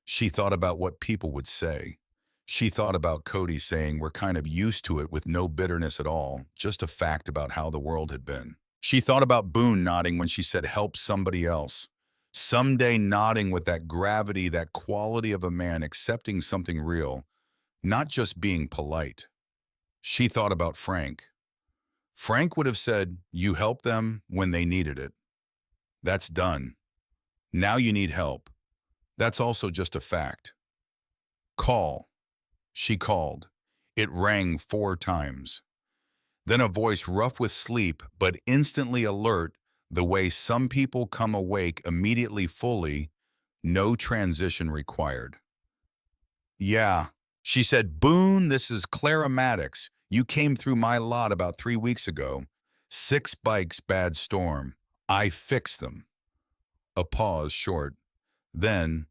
She thought about what people would say. She thought about Cody saying, "We're kind of used to it," with no bitterness at all, just a fact about how the world had been. She thought about Boone nodding when she said, "Help somebody else." Someday nodding with that gravity, that quality of a man accepting something real, not just being polite. She thought about Frank. Frank would have said, "You help them when they needed it. That's done. Now you need help." That's also just a fact. Call. She called. It rang 4 times. Then a voice rough with sleep but instantly alert, the way some people come awake immediately fully, no transition required. "Yeah," she said. "Boone, this is Clara Maddox. You came through my lot about 3 weeks ago. 6 bikes, bad storm. I fixed them." A pause, short. Then,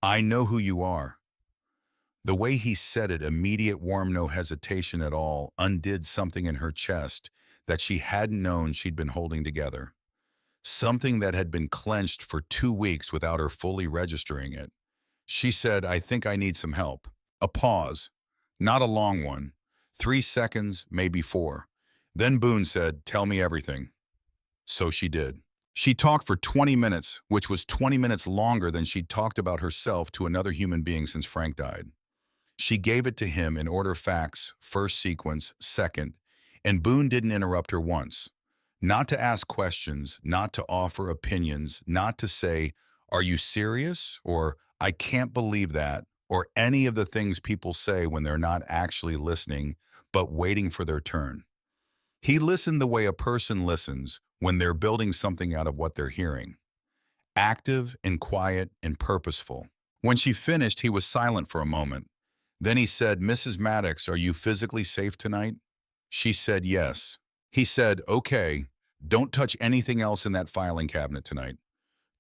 "I know who you are." The way he said it, immediate, warm, no hesitation at all, undid something in her chest that she hadn't known she'd been holding together. Something that had been clenched for 2 weeks without her fully registering it. She said, "I think I need some help." A pause. Not a long one. 3 seconds, maybe 4. Then Boone said, "Tell me everything." So she did. She talked for 20 minutes, which was 20 minutes longer than she'd talked about herself to another human being since Frank died. She gave it to him in order: facts, first sequence, second, and Boone didn't interrupt her once. Not to ask questions, not to offer opinions, not to say, "Are you serious?" or "I can't believe that," or any of the things people say when they're not actually listening, but waiting for their turn. He listened the way a person listens when they're building something out of what they're hearing. Active and quiet and purposeful. When she finished, he was silent for a moment. Then he said, "Mrs. Maddox, are you physically safe tonight?" She said yes. He said, "Okay, don't touch anything else in that filing cabinet tonight.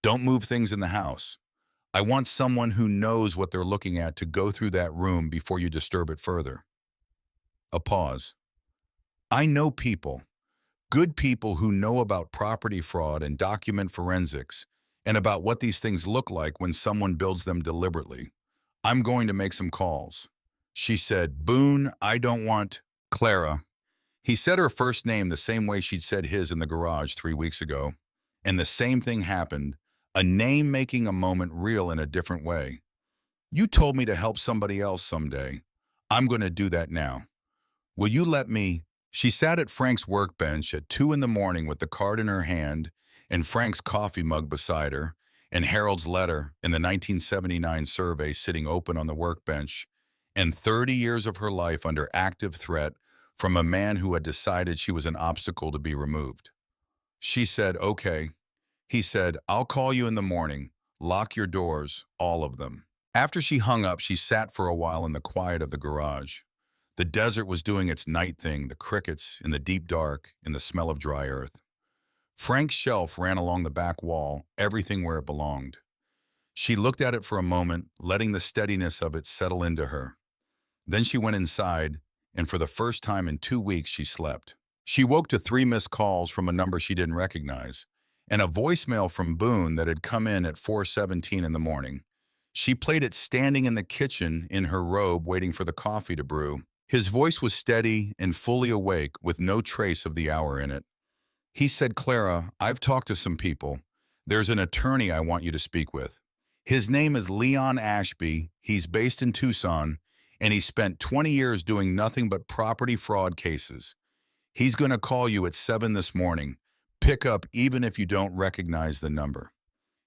Don't move things in the house. I want someone who knows what they're looking at to go through that room before you disturb it further." A pause. "I know people, good people who know about property fraud and document forensics and about what these things look like when someone builds them deliberately. I'm going to make some calls." She said, "Boone, I don't want—" "Clara." He said her first name the same way she'd said his in the garage 3 weeks ago. And the same thing happened, a name making a moment real in a different way. "You told me to help somebody else someday. I'm going to do that now. Will you let me—" She sat at Frank's workbench at 2 in the morning with the card in her hand and Frank's coffee mug beside her, and Harold's letter in the 1979 survey sitting open on the workbench, and 30 years of her life under active threat from a man who had decided she was an obstacle to be removed. She said, "Okay." He said, "I'll call you in the morning. Lock your doors, all of them." After she hung up, she sat for a while in the quiet of the garage. The desert was doing its night thing, the crickets in the deep dark, in the smell of dry earth. Frank's shelf ran along the back wall, everything where it belonged. She looked at it for a moment, letting the steadiness of it settle into her. Then she went inside, and for the first time in 2 weeks, she slept. She woke to 3 missed calls from a number she didn't recognize, and a voicemail from Boone that had come in at 4:17 in the morning. She played it standing in the kitchen in her robe waiting for the coffee to brew. His voice was steady and fully awake with no trace of the hour in it. He said, "Clara, I've talked to some people. There's an attorney I want you to speak with. His name is Leon Ashby. He's based in Tucson, and he spent 20 years doing nothing but property fraud cases. He's going to call you at 7 this morning. Pick up even if you don't recognize the number.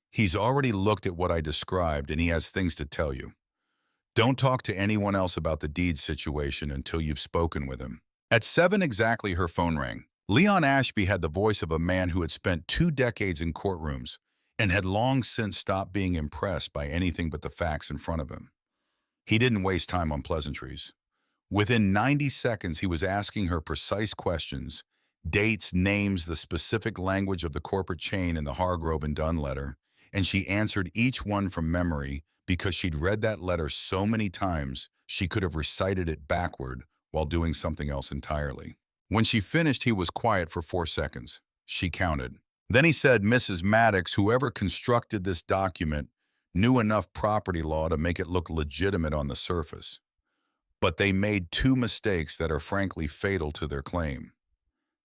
He's already looked at what I described, and he has things to tell you. Don't talk to anyone else about the deed situation until you've spoken with him." At 7 exactly, her phone rang. Leon Ashby had the voice of a man who had spent 2 decades in courtrooms and had long since stopped being impressed by anything but the facts in front of him. He didn't waste time on pleasantries. Within 90 seconds, he was asking her precise questions, dates, names, the specific language of the corporate chain in the Hargrove and Dunn letter, and she answered each one from memory because she'd read that letter so many times she could have recited it backward while doing something else entirely. When she finished, he was quiet for 4 seconds. She counted. Then he said, "Mrs. Maddox, whoever constructed this document knew enough property law to make it look legitimate on the surface. But they made 2 mistakes that are frankly fatal to their claim."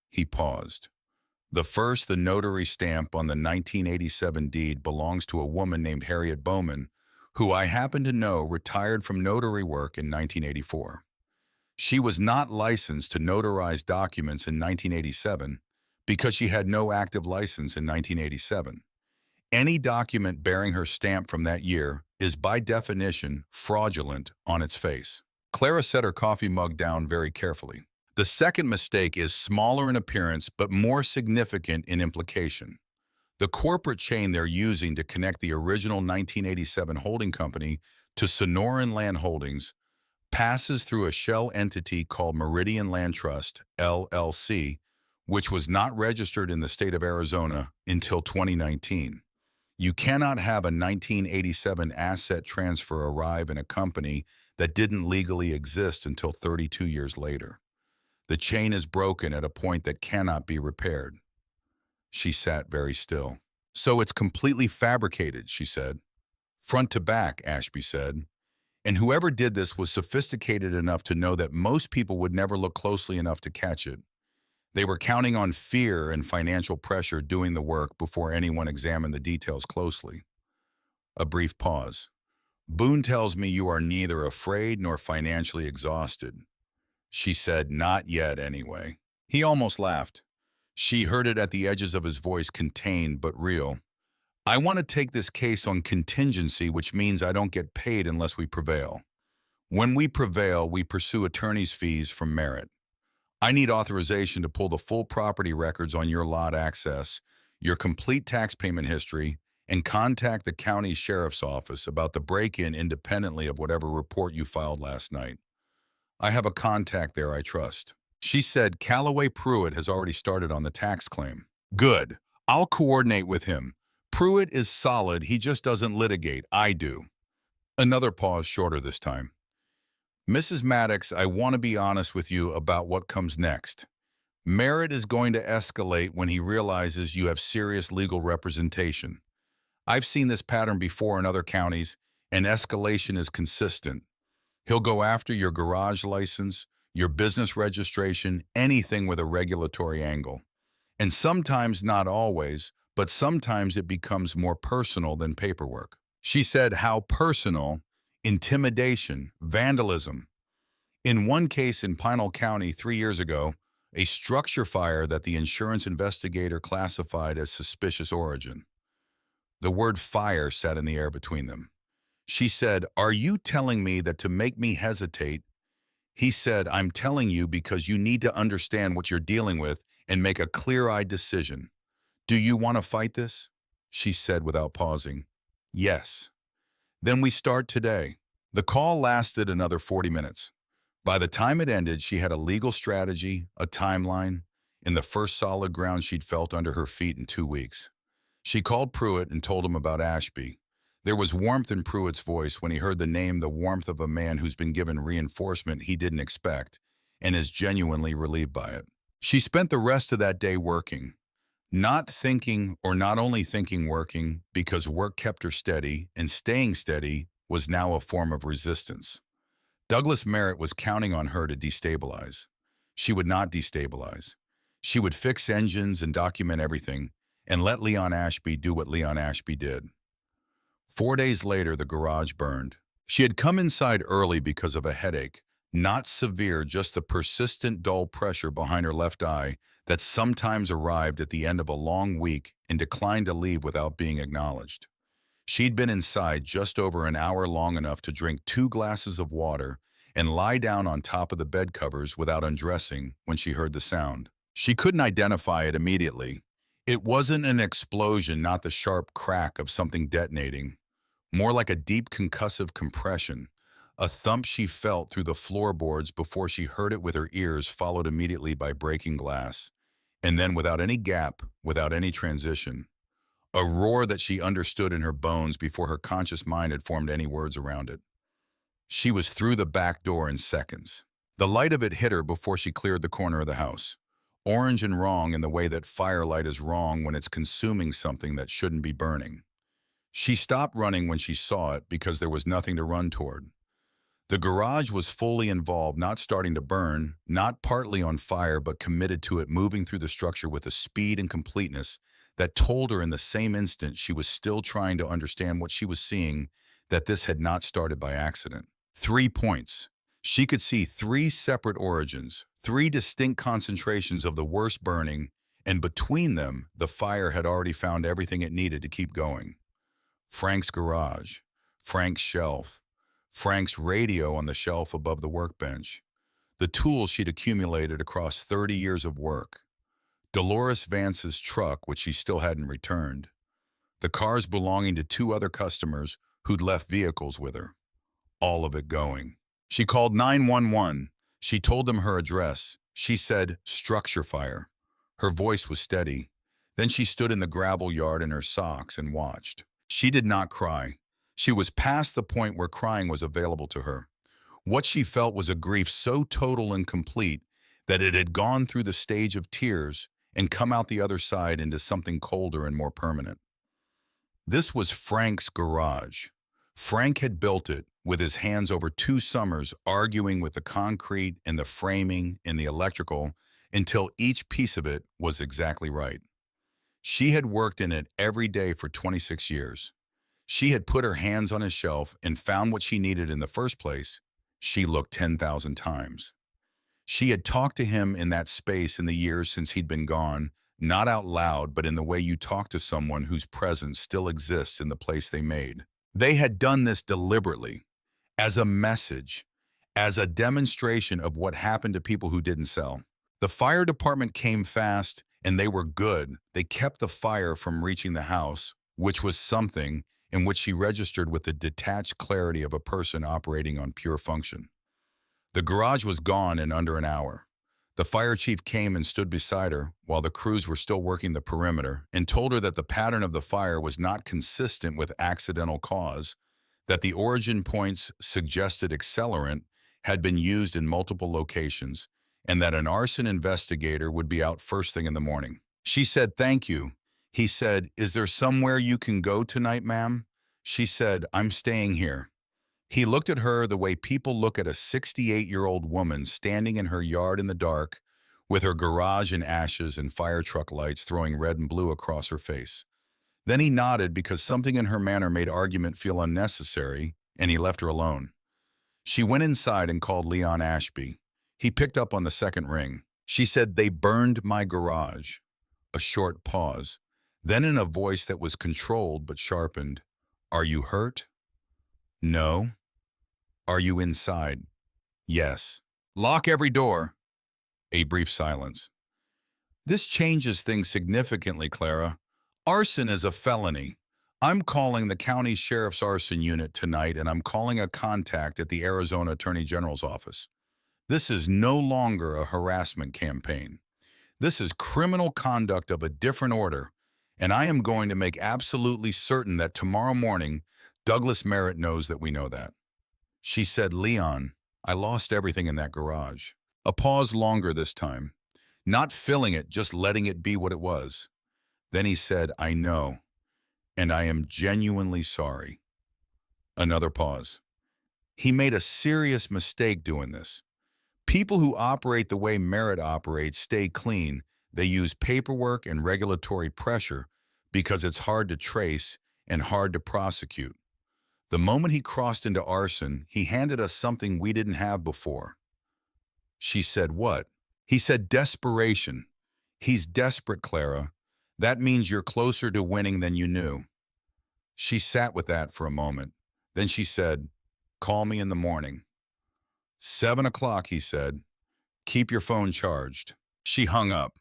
He paused. The first, the notary stamp on the 1987 deed, belongs to a woman named Harriet Bowman, who I happen to know retired from notary work in 1984. She was not licensed to notarize documents in 1987 because she had no active license in 1987. Any document bearing her stamp from that year is by definition fraudulent on its face. Clara set her coffee mug down very carefully. The second mistake is smaller in appearance but more significant in implication. The corporate chain they're using to connect the original 1987 holding company to Sonoran Land Holdings passes through a shell entity called Meridian Land Trust, LLC, which was not registered in the state of Arizona until 2019. You cannot have a 1987 asset transfer arrive in a company that didn't legally exist until 32 years later. The chain is broken at a point that cannot be repaired. She sat very still. "So it's completely fabricated," she said. "Front to back," Ashby said. "And whoever did this was sophisticated enough to know that most people would never look closely enough to catch it. They were counting on fear and financial pressure doing the work before anyone examined the details closely." A brief pause. "Boone tells me you are neither afraid nor financially exhausted." She said, "Not yet, anyway." He almost laughed. She heard it at the edges of his voice, contained but real. "I want to take this case on contingency, which means I don't get paid unless we prevail. When we prevail, we pursue attorney's fees from Merit. I need authorization to pull the full property records on your lot access, your complete tax payment history, and contact the county sheriff's office about the break-in independently of whatever report you filed last night. I have a contact there I trust." She said, "Callaway Pruitt has already started on the tax claim." "Good. I'll coordinate with him. Pruitt is solid, he just doesn't litigate. I do." Another pause, shorter this time. "Mrs. Maddox, I want to be honest with you about what comes next. Merritt is going to escalate when he realizes you have serious legal representation. I've seen this pattern before in other counties, and escalation is consistent. He'll go after your garage license, your business registration, anything with a regulatory angle. And sometimes, not always, but sometimes it becomes more personal than paperwork." She said, "How personal?" "Intimidation, vandalism. In one case in Pinal County 3 years ago, a structure fire that the insurance investigator classified as suspicious origin. The word fire sat in the air between them. She said, "Are you telling me that to make me hesitate?" He said, "I'm telling you because you need to understand what you're dealing with and make a clear-eyed decision. Do you want to fight this?" She said without pausing, "Yes." "Then we start today." The call lasted another 40 minutes. By the time it ended, she had a legal strategy, a timeline, and the first solid ground she'd felt under her feet in 2 weeks. She called Pruitt and told him about Ashby. There was warmth in Pruitt's voice when he heard the name, the warmth of a man who's been given reinforcement he didn't expect and is genuinely relieved by it. She spent the rest of that day working, not thinking or not only thinking working because work kept her steady and staying steady was now a form of resistance. Douglas Merritt was counting on her to destabilize. She would not destabilize. She would fix engines and document everything and let Leon Ashby do what Leon Ashby did. 4 days later, the garage burned. She had come inside early because of a headache, not severe, just the persistent dull pressure behind her left eye that sometimes arrived at the end of a long week and declined to leave without being acknowledged. She'd been inside just over an hour, long enough to drink 2 glasses of water and lie down on top of the bed covers without undressing when she heard the sound. She couldn't identify it immediately. It wasn't an explosion, not the sharp crack of something detonating. More like a deep concussive compression, a thump she felt through the floorboards before she heard it with her ears, followed immediately by breaking glass. And then, without any gap, without any transition, a roar that she understood in her bones before her conscious mind had formed any words around it. She was through the back door in seconds. The light of it hit her before she cleared the corner of the house. Orange and wrong in the way that firelight is wrong when it's consuming something that shouldn't be burning. She stopped running when she saw it because there was nothing to run toward. The garage was fully involved, not starting to burn, not partly on fire, but committed to it, moving through the structure with a speed and completeness that told her in the same instant she was still trying to understand what she was seeing, that this had not started by accident. 3 points. She could see 3 separate origins, 3 distinct concentrations of the worst burning, and between them, the fire had already found everything it needed to keep going. Frank's garage, Frank's shelf, Frank's radio on the shelf above the workbench, the tools she'd accumulated across 30 years of work, Dolores Vance's truck, which she still hadn't returned, the cars belonging to 2 other customers who'd left vehicles with her. All of it going. She called 911. She told them her address. She said, "Structure fire." Her voice was steady. Then she stood in the gravel yard in her socks and watched. She did not cry. She was past the point where crying was available to her. What she felt was a grief so total and complete that it had gone through the stage of tears and come out the other side into something colder and more permanent. This was Frank's garage. Frank had built it with his hands over 2 summers, arguing with the concrete and the framing and the electrical until each piece of it was exactly right. She had worked in it every day for 26 years. She had put her hands on his shelf and found what she needed in the first place. She looked 10,000 times. She had talked to him in that space in the years since he'd been gone, not out loud, but in the way you talk to someone whose presence still exists in the place they made. They had done this deliberately, as a message, as a demonstration of what happened to people who didn't sell. The fire department came fast, and they were good. They kept the fire from reaching the house, which was something in which she registered with the detached clarity of a person operating on pure function. The garage was gone in under an hour. The fire chief came and stood beside her while the crews were still working the perimeter and told her that the pattern of the fire was not consistent with accidental cause, that the origin points suggested accelerant had been used in multiple locations, and that an arson investigator would be out first thing in the morning. She said, "Thank you." He said, "Is there somewhere you can go tonight, ma'am?" She said, "I'm staying here." He looked at her the way people look at a 68-year-old woman standing in her yard in the dark with her garage in ashes and fire truck lights throwing red and blue across her face. Then he nodded because something in her manner made argument feel unnecessary, and he left her alone. She went inside and called Leon Ashby. He picked up on the second ring. She said, "They burned my garage." A short pause. Then in a voice that was controlled but sharpened, "Are you hurt?" "No." "Are you inside?" "Yes." "Lock every door." A brief silence. "This changes things significantly, Clara. Arson is a felony. I'm calling the county sheriff's arson unit tonight, and I'm calling a contact at the Arizona Attorney General's office. This is no longer a harassment campaign. This is criminal conduct of a different order, and I am going to make absolutely certain that tomorrow morning, Douglas Merritt knows that we know that." She said, "Leon, I lost everything in that garage." A pause longer this time, not filling it, just letting it be what it was. Then he said, "I know, and I am genuinely sorry." Another pause. He made a serious mistake doing this. People who operate the way Merritt operates stay clean. They use paperwork and regulatory pressure because it's hard to trace and hard to prosecute. The moment he crossed into arson, he handed us something we didn't have before. She said, "What?" He said, "Desperation. He's desperate, Clara. That means you're closer to winning than you knew." She sat with that for a moment. Then she said, "Call me in the morning." 7 o'clock, he said. "Keep your phone charged." She hung up.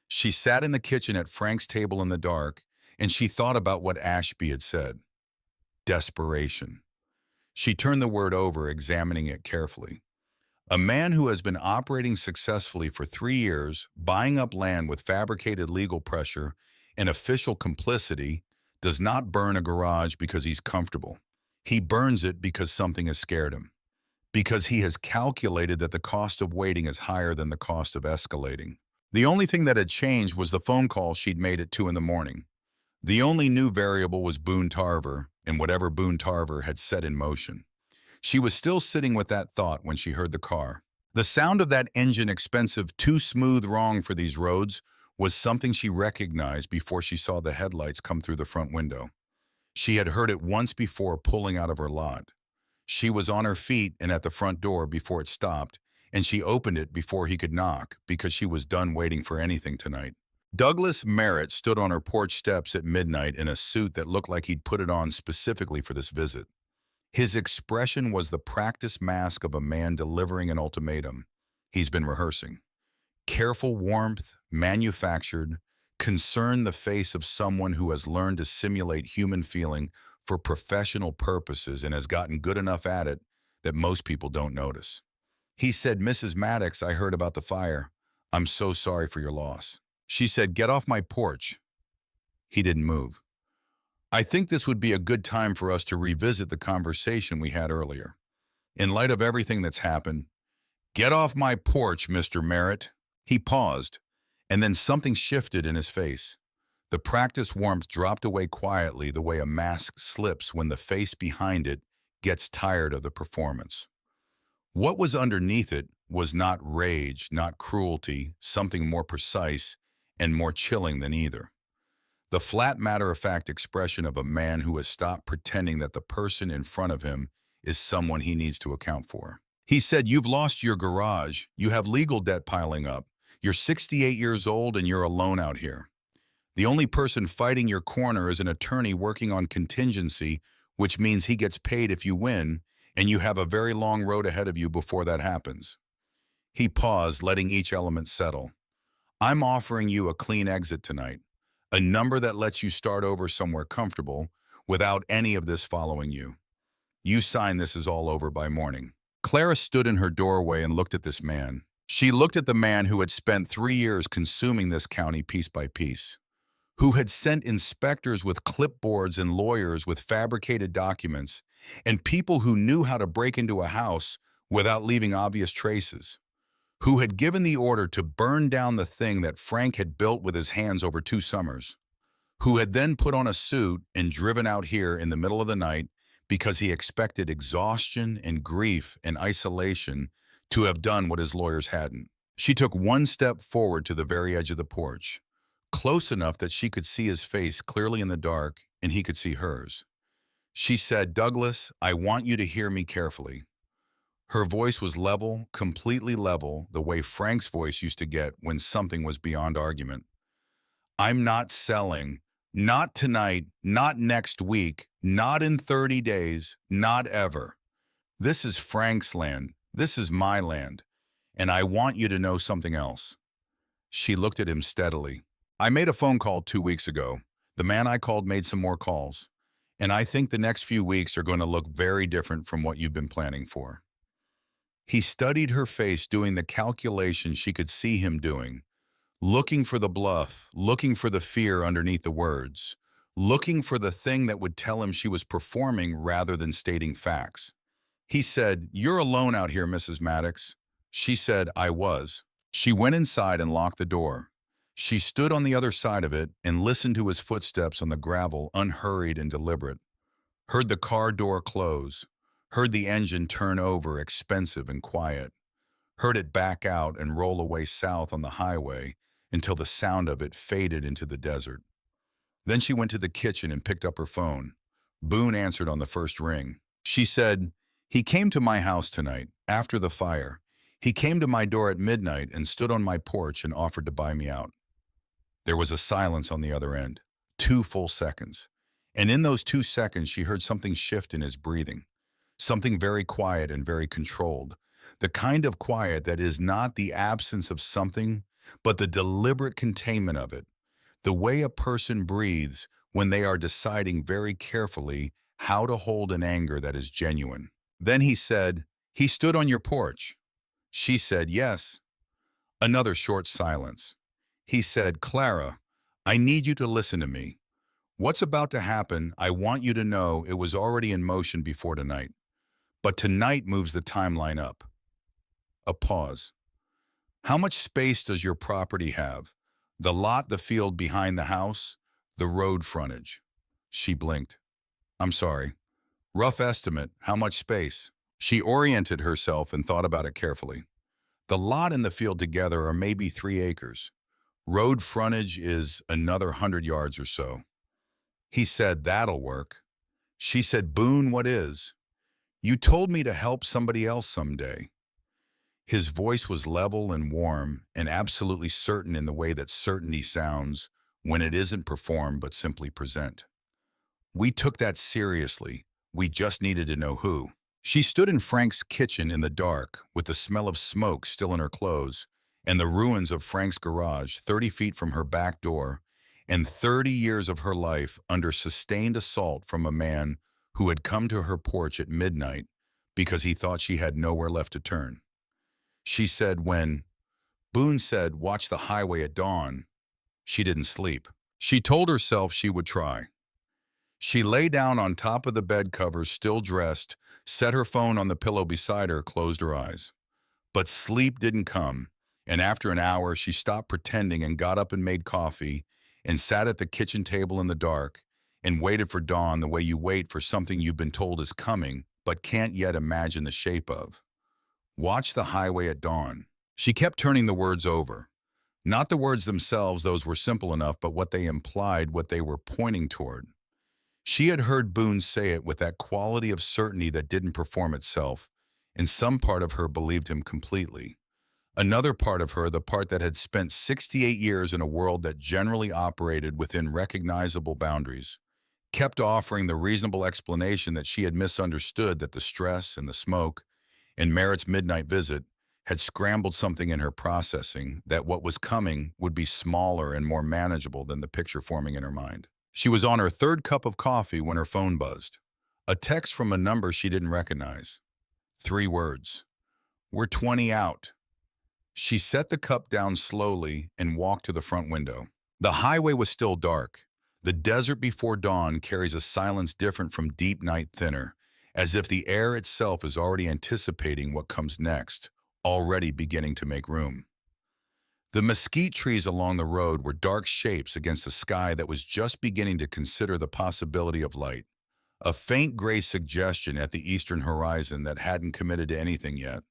She sat in the kitchen at Frank's table in the dark, and she thought about what Ashby had said. Desperation. She turned the word over, examining it carefully. A man who has been operating successfully for 3 years, buying up land with fabricated legal pressure and official complicity, does not burn a garage because he's comfortable. He burns it because something has scared him, because he has calculated that the cost of waiting is higher than the cost of escalating. The only thing that had changed was the phone call she'd made at 2 in the morning. The only new variable was Boone Tarver and whatever Boone Tarver had set in motion. She was still sitting with that thought when she heard the car. The sound of that engine, expensive, too smooth wrong for these roads, was something she recognized before she saw the headlights come through the front window. She had heard it once before pulling out of her lot. She was on her feet and at the front door before it stopped, and she opened it before he could knock because she was done waiting for anything tonight. Douglas Merritt stood on her porch steps at midnight in a suit that looked like he'd put it on specifically for this visit. His expression was the practice mask of a man delivering an ultimatum he's been rehearsing. Careful warmth, manufactured, concern, the face of someone who has learned to simulate human feeling for professional purposes and has gotten good enough at it that most people don't notice. He said, "Mrs. Maddox, I heard about the fire. I'm so sorry for your loss." She said, "Get off my porch." He didn't move. "I think this would be a good time for us to revisit the conversation we had earlier. In light of everything that's happened." "Get off my porch, Mr. Merritt." He paused, and then something shifted in his face. The practice warmth dropped away quietly, the way a mask slips when the face behind it gets tired of the performance. What was underneath it was not rage, not cruelty, something more precise and more chilling than either. The flat, matter-of-fact expression of a man who has stopped pretending that the person in front of him is someone he needs to account for. He said, "You've lost your garage. You have legal debt piling up. You're 68 years old and you're alone out here. The only person fighting your corner is an attorney working on contingency, which means he gets paid if you win, and you have a very long road ahead of you before that happens." He paused, letting each element settle. "I'm offering you a clean exit tonight, a number that lets you start over somewhere comfortable without any of this following you. You sign this is all over by morning." Clara stood in her doorway and looked at this man. She looked at the man who had spent 3 years consuming this county piece by piece, who had sent inspectors with clipboards and lawyers with fabricated documents, and people who knew how to break into a house without leaving obvious traces, who had given the order to burn down the thing that Frank had built with his hands over 2 summers, who had then put on a suit and driven out here in the middle of the night because he expected exhaustion and grief and isolation to have done what his lawyers hadn't. She took one step forward to the very edge of the porch, close enough that she could see his face clearly in the dark and he could see hers. She said, "Douglas, I want you to hear me carefully." Her voice was level, completely level, the way Frank's voice used to get when something was beyond argument. "I'm not selling Not tonight, not next week, not in 30 days, not ever. This is Frank's land. This is my land. And I want you to know something else. She looked at him steadily. I made a phone call 2 weeks ago. The man I called made some more calls. And I think the next few weeks are going to look very different from what you've been planning for. He studied her face, doing the calculations she could see him doing, looking for the bluff, looking for the fear underneath the words, looking for the thing that would tell him she was performing rather than stating facts. He said, "You're alone out here, Mrs. Maddox." She said, "I was." She went inside and locked the door. She stood on the other side of it and listened to his footsteps on the gravel, unhurried and deliberate. Heard the car door close. Heard the engine turn over, expensive and quiet. Heard it back out and roll away south on the highway until the sound of it faded into the desert. Then she went to the kitchen and picked up her phone. Boone answered on the first ring. She said, "He came to my house tonight, after the fire. He came to my door at midnight and stood on my porch and offered to buy me out." There was a silence on the other end, 2 full seconds. And in those 2 seconds, she heard something shift in his breathing, something very quiet and very controlled, the kind of quiet that is not the absence of something, but the deliberate containment of it, the way a person breathes when they are deciding very carefully how to hold an anger that is genuine. Then he said, "He stood on your porch." She said, "Yes." Another short silence. He said, "Clara, I need you to listen to me. What's about to happen, I want you to know it was already in motion before tonight. But tonight moves the timeline up." A pause. "How much space does your property have? The lot, the field behind the house, the road frontage?" She blinked. "I'm sorry. Rough estimate, how much space?" She oriented herself and thought about it carefully. "The lot and the field together are maybe 3 acres. Road frontage is another 100 yards or so." He said, "That'll work." She said, "Boone, what is? You told me to help somebody else someday." His voice was level and warm and absolutely certain in the way that certainty sounds when it isn't performed but simply present. "We took that seriously. We just needed to know who." She stood in Frank's kitchen in the dark, with the smell of smoke still in her clothes, and the ruins of Frank's garage 30 feet from her back door, and 30 years of her life under sustained assault from a man who had come to her porch at midnight because he thought she had nowhere left to turn. She said when Boone said, "Watch the highway at dawn," she didn't sleep. She told herself she would try. She lay down on top of the bed covers, still dressed, set her phone on the pillow beside her, closed her eyes. But sleep didn't come, and after an hour, she stopped pretending and got up and made coffee and sat at the kitchen table in the dark and waited for dawn the way you wait for something you've been told is coming but can't yet imagine the shape of. "Watch the highway at dawn." She kept turning the words over. Not the words themselves, those were simple enough, but what they implied, what they were pointing toward. She had heard Boone say it with that quality of certainty that didn't perform itself, and some part of her believed him completely. Another part of her, the part that had spent 68 years in a world that generally operated within recognizable boundaries, kept offering the reasonable explanation that she had misunderstood, that the stress and the smoke and Merritt's midnight visit had scrambled something in her processing, that what was coming would be smaller and more manageable than the picture forming in her mind. She was on her third cup of coffee when her phone buzzed. A text from a number she didn't recognize. 3 words. "We're 20 out." She set the cup down slowly and walked to the front window. The highway was still dark. The desert before dawn carries a silence different from deep night thinner, as if the air itself is already anticipating what comes next, already beginning to make room. The mesquite trees along the road were dark shapes against a sky that was just beginning to consider the possibility of light, a faint gray suggestion at the eastern horizon that hadn't committed to anything yet.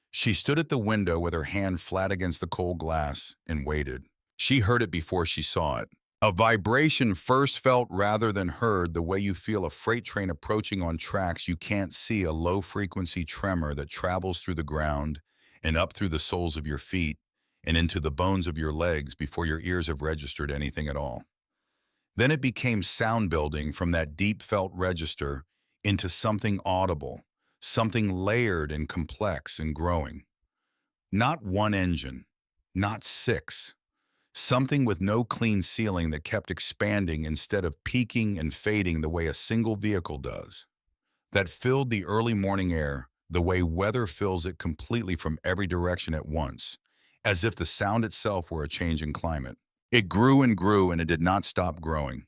She stood at the window with her hand flat against the cold glass and waited. She heard it before she saw it. A vibration first felt rather than heard, the way you feel a freight train approaching on tracks you can't see, a low-frequency tremor that travels through the ground and up through the soles of your feet and into the bones of your legs before your ears have registered anything at all. Then it became sound building from that deep felt register into something audible, something layered and complex and growing. Not one engine, not six. Something with no clean ceiling that kept expanding instead of peaking and fading the way a single vehicle does. That filled the early morning air the way weather fills it completely from every direction at once, as if the sound itself were a change in climate. It grew and grew, and it did not stop growing.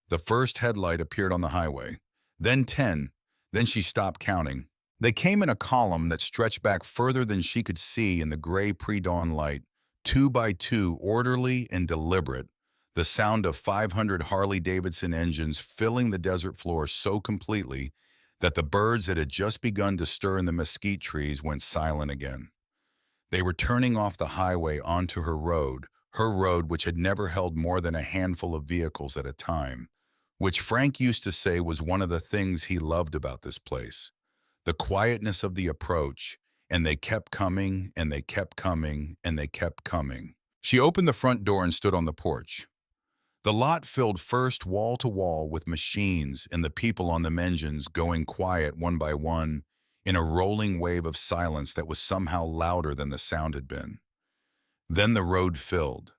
The first headlight appeared on the highway, then 10, then she stopped counting. They came in a column that stretched back further than she could see in the gray pre-dawn light, two by two, orderly and deliberate, the sound of 500 Harley-Davidson engines filling the desert floor so completely that the birds that had just begun to stir in the mesquite trees went silent again. They were turning off the highway onto her road which had never held more than a handful of vehicles at a time, which Frank used to say was one of the things he loved about this place. The quietness of the approach, and they kept coming, and they kept coming, and they kept coming. She opened the front door and stood on the porch. The lot filled first wall to wall with machines and the people on them engines going quiet one by one in a rolling wave of silence that was somehow louder than the sound had been. Then the road filled.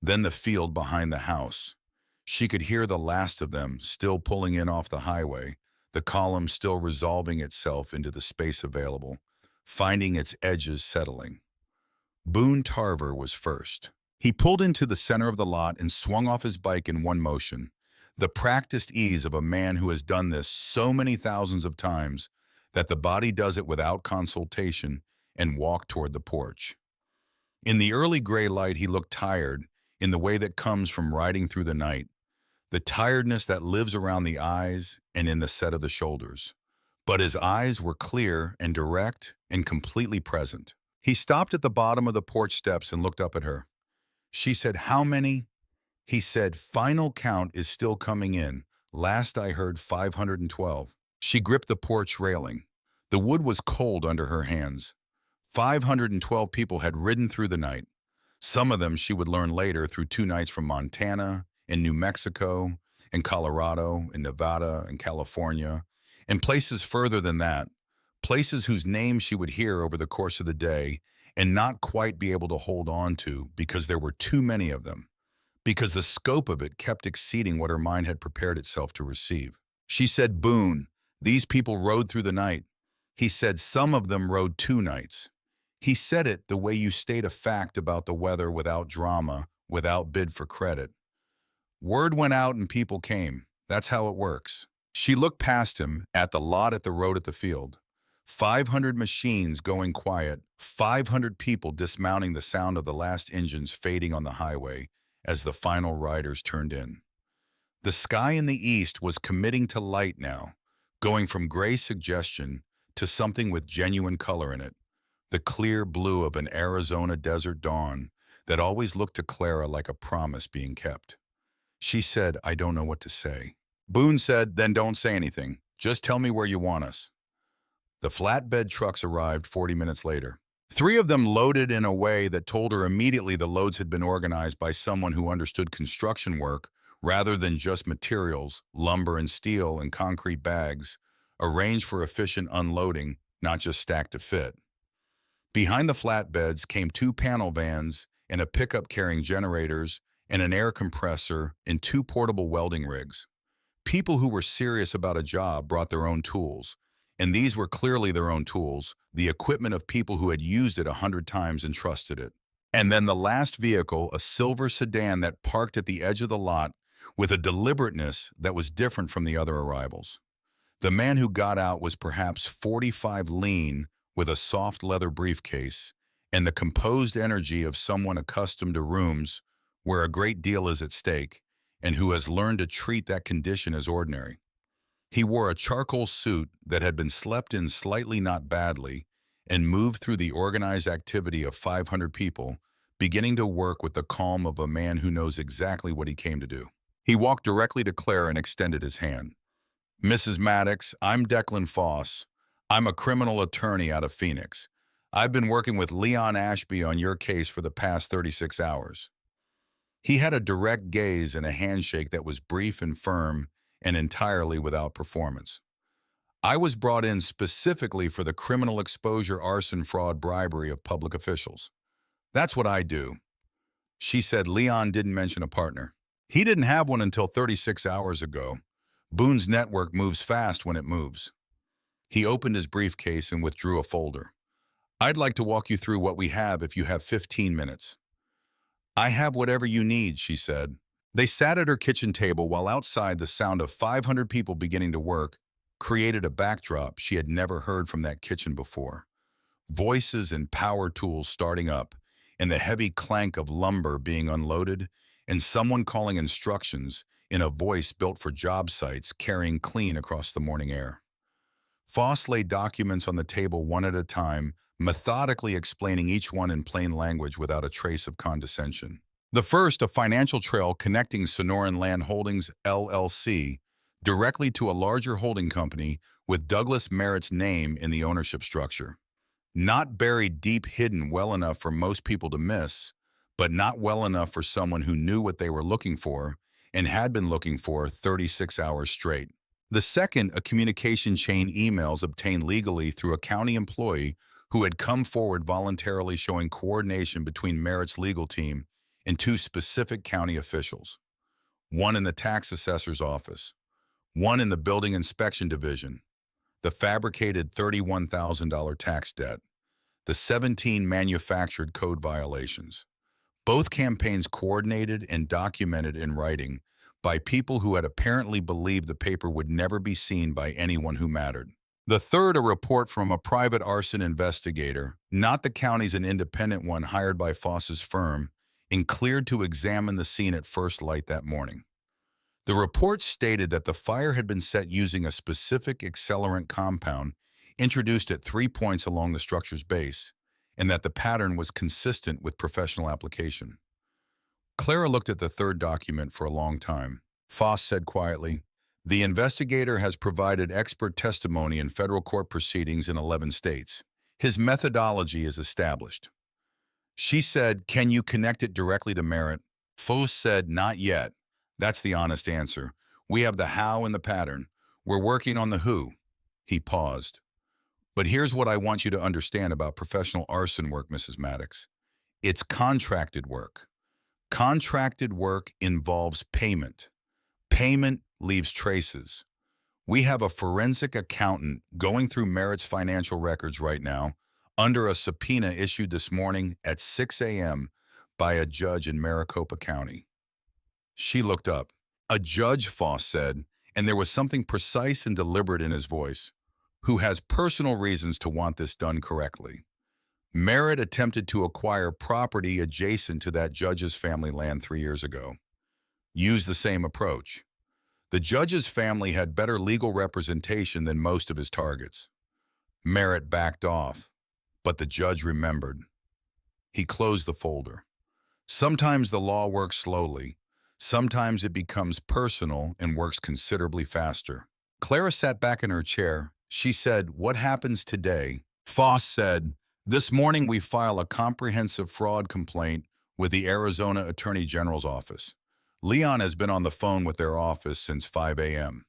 Then the field behind the house. She could hear the last of them still pulling in off the highway, the column still resolving itself into the space available, finding its edges settling. Boone Tarver was first. He pulled into the center of the lot and swung off his bike in one motion, the practiced ease of a man who has done this so many thousands of times that the body does it without consultation, and walked toward the porch. In the early gray light, he looked tired in the way that comes from riding through the night, the tiredness that lives around the eyes and in the set of the shoulders. But his eyes were clear and direct and completely present. He stopped at the bottom of the porch steps and looked up at her. She said, "How many?" He said, "Final count is still coming in. Last I heard 512. She gripped the porch railing. The wood was cold under her hands. 512 people had ridden through the night. Some of them, she would learn later, through 2 nights from Montana and New Mexico and Colorado and Nevada and California, and places further than that, places whose names she would hear over the course of the day and not quite be able to hold on to because there were too many of them, because the scope of it kept exceeding what her mind had prepared itself to receive. She said, "Boone, these people rode through the night." He said, "Some of them rode 2 nights." He said it the way you state a fact about the weather without drama, without bid for credit. Word went out and people came. That's how it works. She looked past him, at the lot, at the road, at the field. 500 machines going quiet, 500 people dismounting, the sound of the last engines fading on the highway as the final riders turned in. The sky in the east was committing to light now, going from gray suggestion to something with genuine color in it, the clear blue of an Arizona desert dawn that always looked to Clara like a promise being kept. She said, "I don't know what to say." Boone said, "Then don't say anything. Just tell me where you want us." The flatbed trucks arrived 40 minutes later. 3 of them loaded in a way that told her immediately the loads had been organized by someone who understood construction work rather than just materials, lumber and steel and concrete bags, arranged for efficient unloading, not just stacked to fit. Behind the flatbeds came 2 panel vans and a pickup carrying generators and an air compressor and 2 portable welding rigs. People who were serious about a job brought their own tools, and these were clearly their own tools, the equipment of people who had used it 100 times and trusted it. And then the last vehicle, a silver sedan that parked at the edge of the lot with a deliberateness that was different from the other arrivals. The man who got out was perhaps 45, lean, with a soft leather briefcase, and the composed energy of someone accustomed to rooms where a great deal is at stake, and who has learned to treat that condition as ordinary. He wore a charcoal suit that had been slept in slightly, not badly, and moved through the organized activity of 500 people, beginning to work with the calm of a man who knows exactly what he came to do. He walked directly to Clara and extended his hand. "Mrs. Maddox, I'm Declan Foss. I'm a criminal attorney out of Phoenix. I've been working with Leon Ashby on your case for the past 36 hours. He had a direct gaze and a handshake that was brief and firm and entirely without performance. I was brought in specifically for the criminal exposure, arson, fraud, bribery of public officials. That's what I do. She said Leon didn't mention a partner. He didn't have one until 36 hours ago. Boone's network moves fast when it moves. He opened his briefcase and withdrew a folder. I'd like to walk you through what we have if you have 15 minutes. I have whatever you need, she said. They sat at her kitchen table while outside the sound of 500 people beginning to work created a backdrop she had never heard from that kitchen before. Voices and power tools starting up, and the heavy clank of lumber being unloaded, and someone calling instructions in a voice built for job sites carrying clean across the morning air. Foss laid documents on the table one at a time, methodically explaining each one in plain language without a trace of condescension. The first, a financial trail connecting Sonoran Land Holdings, LLC, directly to a larger holding company with Douglas Merritt's name in the ownership structure. Not buried deep hidden well enough for most people to miss, but not well enough for someone who knew what they were looking for and had been looking for 36 hours straight. The second, a communication chain emails obtained legally through a county employee who had come forward voluntarily showing coordination between Merritt's legal team and two specific county officials. One in the tax assessor's office, one in the building inspection division, the fabricated $31,000 tax debt, the 17 manufactured code violations. Both campaigns coordinated and documented in writing by people who had apparently believed the paper would never be seen by anyone who mattered. The third, a report from a private arson investigator, not the county's an independent one hired by Foss's firm, and cleared to examine the scene at first light that morning. The report stated that the fire had been set using a specific accelerant compound introduced at 3 points along the structure's base, and that the pattern was consistent with professional application. Clara looked at the third document for a long time. Foss said quietly, "The investigator has provided expert testimony in federal court proceedings in 11 states. His methodology is established." She said, "Can you connect it directly to Merritt?" Foss said, "Not yet. That's the honest answer. We have the how and the pattern. We're working on the who." He paused. "But here's what I want you to understand about professional arson work, Mrs. Maddox. It's contracted work. Contracted work involves payment. Payment leaves traces. We have a forensic accountant going through Merritt's financial records right now under a subpoena issued this morning at 6 a.m. by a judge in Maricopa County." She looked up. "A judge," Foss said, and there was something precise and deliberate in his voice, "who has personal reasons to want this done correctly." Merritt attempted to acquire property adjacent to that judge's family land 3 years ago. Used the same approach. The judge's family had better legal representation than most of his targets. Merritt backed off, but the judge remembered. He closed the folder. Sometimes the law works slowly. Sometimes it becomes personal and works considerably faster. Clara sat back in her chair. She said, "What happens today?" Foss said, "This morning we file a comprehensive fraud complaint with the Arizona Attorney General's office. Leon has been on the phone with their office since 5 a.m.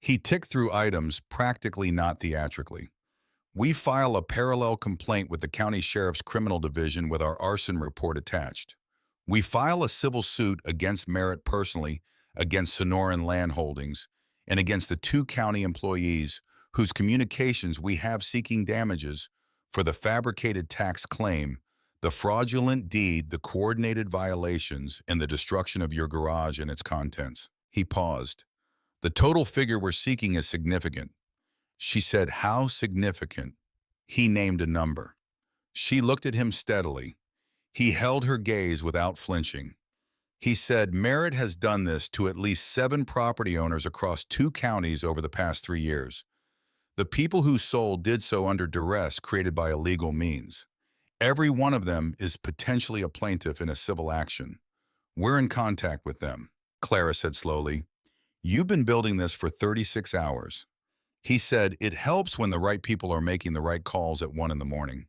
He ticked through items practically not theatrically. We file a parallel complaint with the county sheriff's criminal division with our arson report attached. We file a civil suit against Merritt personally, against Sonoran Land Holdings, and against the 2 county employees whose communications we have seeking damages for the fabricated tax claim, the fraudulent deed, the coordinated violations, and the destruction of your garage and its contents." He paused. "The total figure we're seeking is significant." She said, "How significant?" He named a number. She looked at him steadily. He held her gaze without flinching. He said, "Merritt has done this to at least 7 property owners across 2 counties over the past 3 years. The people who sold did so under duress created by illegal means. Every one of them is potentially a plaintiff in a civil action. We're in contact with them." Clara said slowly, "You've been building this for 36 hours. He said, "It helps when the right people are making the right calls at 1 in the morning.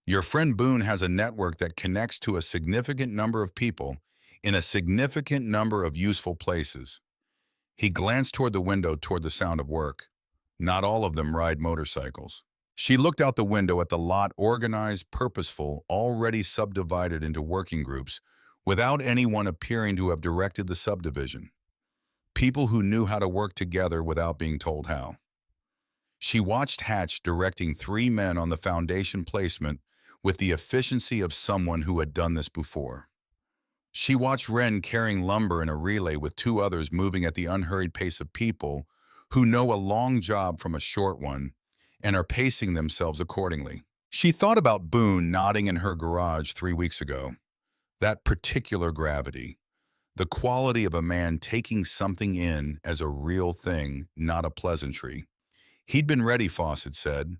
Your friend Boone has a network that connects to a significant number of people in a significant number of useful places. He glanced toward the window toward the sound of work. Not all of them ride motorcycles. She looked out the window at the lot, organized, purposeful, already subdivided into working groups, without anyone appearing to have directed the subdivision. People who knew how to work together without being told how. She watched Hatch directing 3 men on the foundation placement with the efficiency of someone who had done this before. She watched Wren carrying lumber in a relay with 2 others moving at the unhurried pace of people who know a long job from a short one and are pacing themselves accordingly. She thought about Boone nodding in her garage 3 weeks ago. That particular gravity. The quality of a man taking something in as a real thing, not a pleasantry. He'd been ready, Foss had said.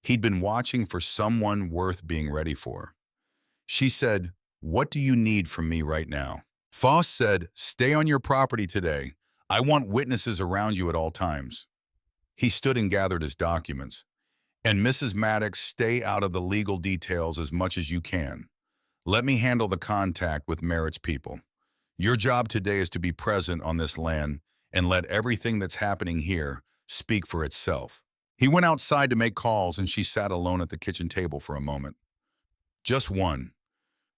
He'd been watching for someone worth being ready for. She said, "What do you need from me right now?" Foss said, "Stay on your property today. I want witnesses around you at all times." He stood and gathered his documents. "And Mrs. Maddox, stay out of the legal details as much as you can. Let me handle the contact with Merritt's people. Your job today is to be present on this land and let everything that's happening here speak for itself." He went outside to make calls, and she sat alone at the kitchen table for a moment. Just one.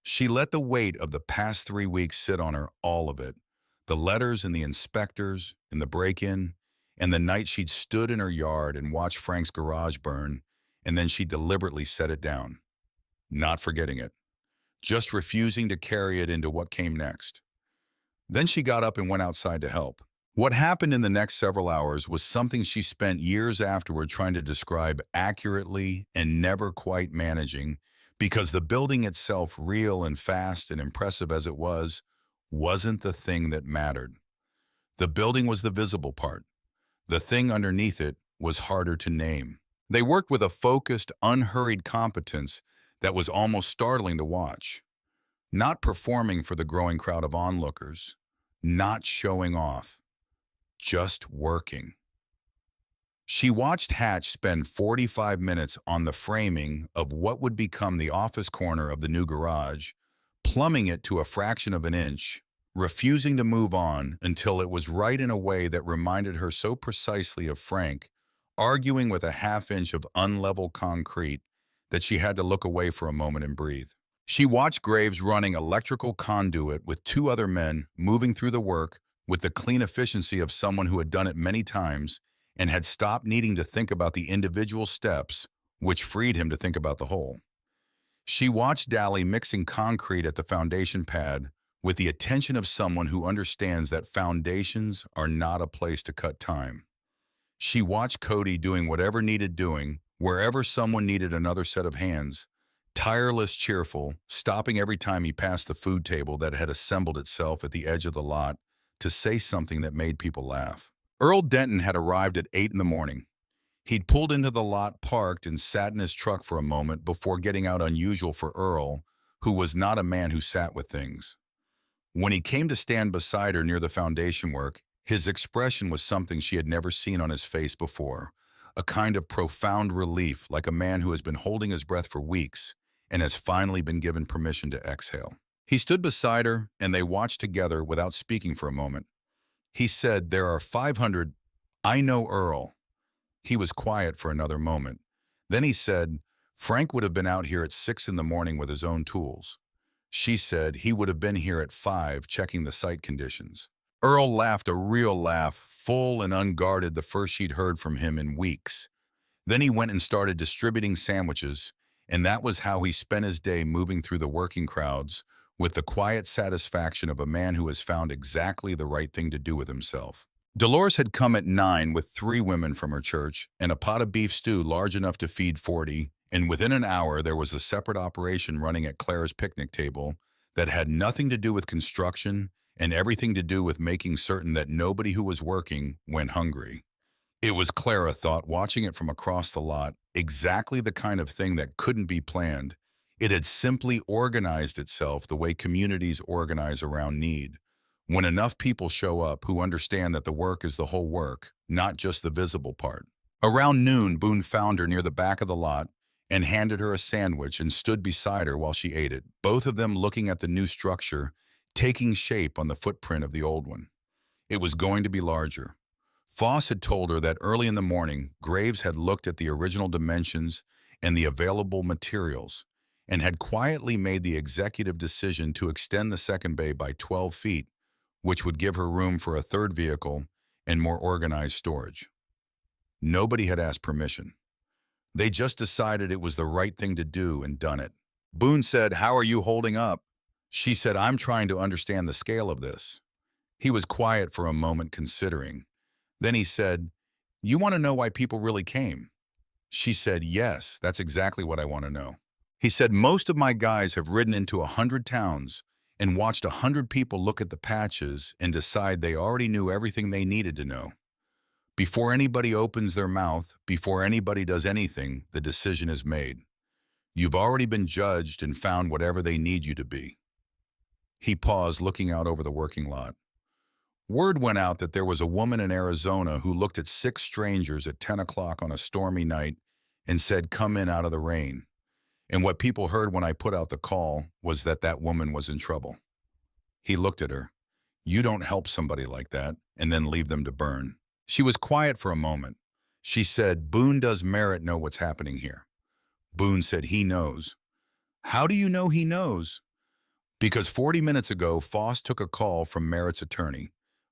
She let the weight of the past 3 weeks sit on her, all of it. The letters and the inspectors and the break-in, and the night she'd stood in her yard and watched Frank's garage burn, and then she deliberately set it down. Not forgetting it. Just refusing to carry it into what came next. Then she got up and went outside to help. What happened in the next several hours was something she spent years afterward trying to describe accurately and never quite managing, because the building itself, real and fast and impressive as it was, wasn't the thing that mattered. The building was the visible part. The thing underneath it was harder to name. They worked with a focused, unhurried competence that was almost startling to watch. Not performing for the growing crowd of onlookers, not showing off, just working. She watched Hatch spend 45 minutes on the framing of what would become the office corner of the new garage, plumbing it to a fraction of an inch, refusing to move on until it was right in a way that reminded her so precisely of Frank, arguing with a half-inch of unlevel concrete that she had to look away for a moment and breathe. She watched Graves running electrical conduit with 2 other men moving through the work with the clean efficiency of someone who had done it many times and had stopped needing to think about the individual steps, which freed him to think about the whole. She watched Daly mixing concrete at the foundation pad with the attention of someone who understands that foundations are not a place to cut time. She watched Cody doing whatever needed doing, wherever someone needed another set of hands, tireless, cheerful, stopping every time he passed the food table that had assembled itself at the edge of the lot to say something that made people laugh. Earl Denton had arrived at 8 in the morning. He'd pulled into the lot, parked, and sat in his truck for a moment before getting out, unusual for Earl, who was not a man who sat with things. When he came to stand beside her near the foundation work, his expression was something she had never seen on his face before, a kind of profound relief, like a man who has been holding his breath for weeks and has finally been given permission to exhale. He stood beside her, and they watched together without speaking for a moment. He said, "There are 500. I know Earl." He was quiet for another moment. Then he said, "Frank would have been out here at 6 in the morning with his own tools." She said he would have been here at 5 checking the site conditions. Earl laughed, a real laugh, full and unguarded, the first she'd heard from him in weeks. Then he went and started distributing sandwiches, and that was how he spent his day, moving through the working crowds with the quiet satisfaction of a man who has found exactly the right thing to do with himself. Dolores had come at 9 with 3 women from her church and a pot of beef stew large enough to feed 40, and within an hour there was a separate operation running at Clara's picnic table that had nothing to do with construction and everything to do with making certain that nobody who was working went hungry. It was, Clara thought, watching it from across the lot, exactly the kind of thing that couldn't be planned. It had simply organized itself the way communities organize around need. When enough people show up who understand that the work is the whole work, not just the visible part. Around noon, Boone found her near the back of the lot and handed her a sandwich and stood beside her while she ate it, both of them looking at the new structure, taking shape on the footprint of the old one. It was going to be larger. Foss had told her that early in the morning, Graves had looked at the original dimensions and the available materials and had quietly made the executive decision to extend the second bay by 12 feet, which would give her room for a third vehicle and more organized storage. Nobody had asked permission. They just decided it was the right thing to do and done it. Boone said, "How are you holding up?" She said, "I'm trying to understand the scale of this." He was quiet for a moment, considering. Then he said, "You want to know why people really came?" She said, "Yes, that's exactly what I want to know." He said, "Most of my guys have ridden into 100 towns and watched 100 people look at the patches and decide they already knew everything they needed to know. Before anybody opens their mouth, before anybody does anything, the decision is made. You've already been judged and found whatever they need you to be." He paused, looking out over the working lot. Word went out that there was a woman in Arizona who looked at 6 strangers at 10 o'clock on a stormy night and said, "Come in out of the rain." And what people heard when I put out the call was that that woman was in trouble. He looked at her. "You don't help somebody like that and then leave them to burn." She was quiet for a moment. She said, "Boone does Merritt know what's happening here?" Boone said, "He knows." "How do you know he knows?" "Because 40 minutes ago, Foss took a call from Merritt's attorney.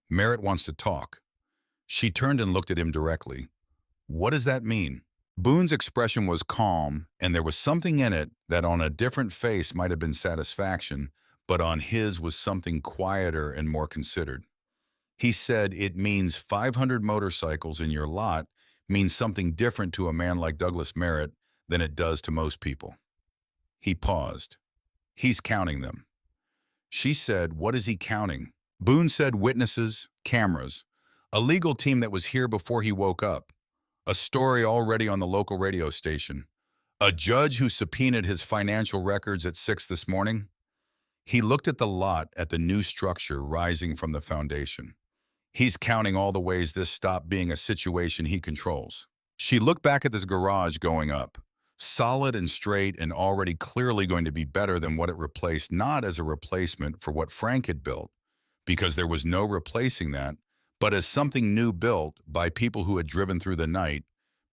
Merritt wants to talk." She turned and looked at him directly. "What does that mean?" Boone's expression was calm, and there was something in it that on a different face might have been satisfaction, but on his was something quieter and more considered. He said, "It means 500 motorcycles in your lot means something different to a man like Douglas Merritt than it does to most people." He paused. "He's counting them." She said, "What is he counting?" Boone said, "Witnesses, cameras, a legal team that was here before he woke up, a story already on the local radio station, a judge who subpoenaed his financial records at 6 this morning." He looked at the lot, at the new structure rising from the foundation. "He's counting all the ways this stopped being a situation he controls." She looked back at this garage going up, solid and straight and already clearly going to be better than what it replaced, not as a replacement for what Frank had built, because there was no replacing that, but as something new built by people who had driven through the night,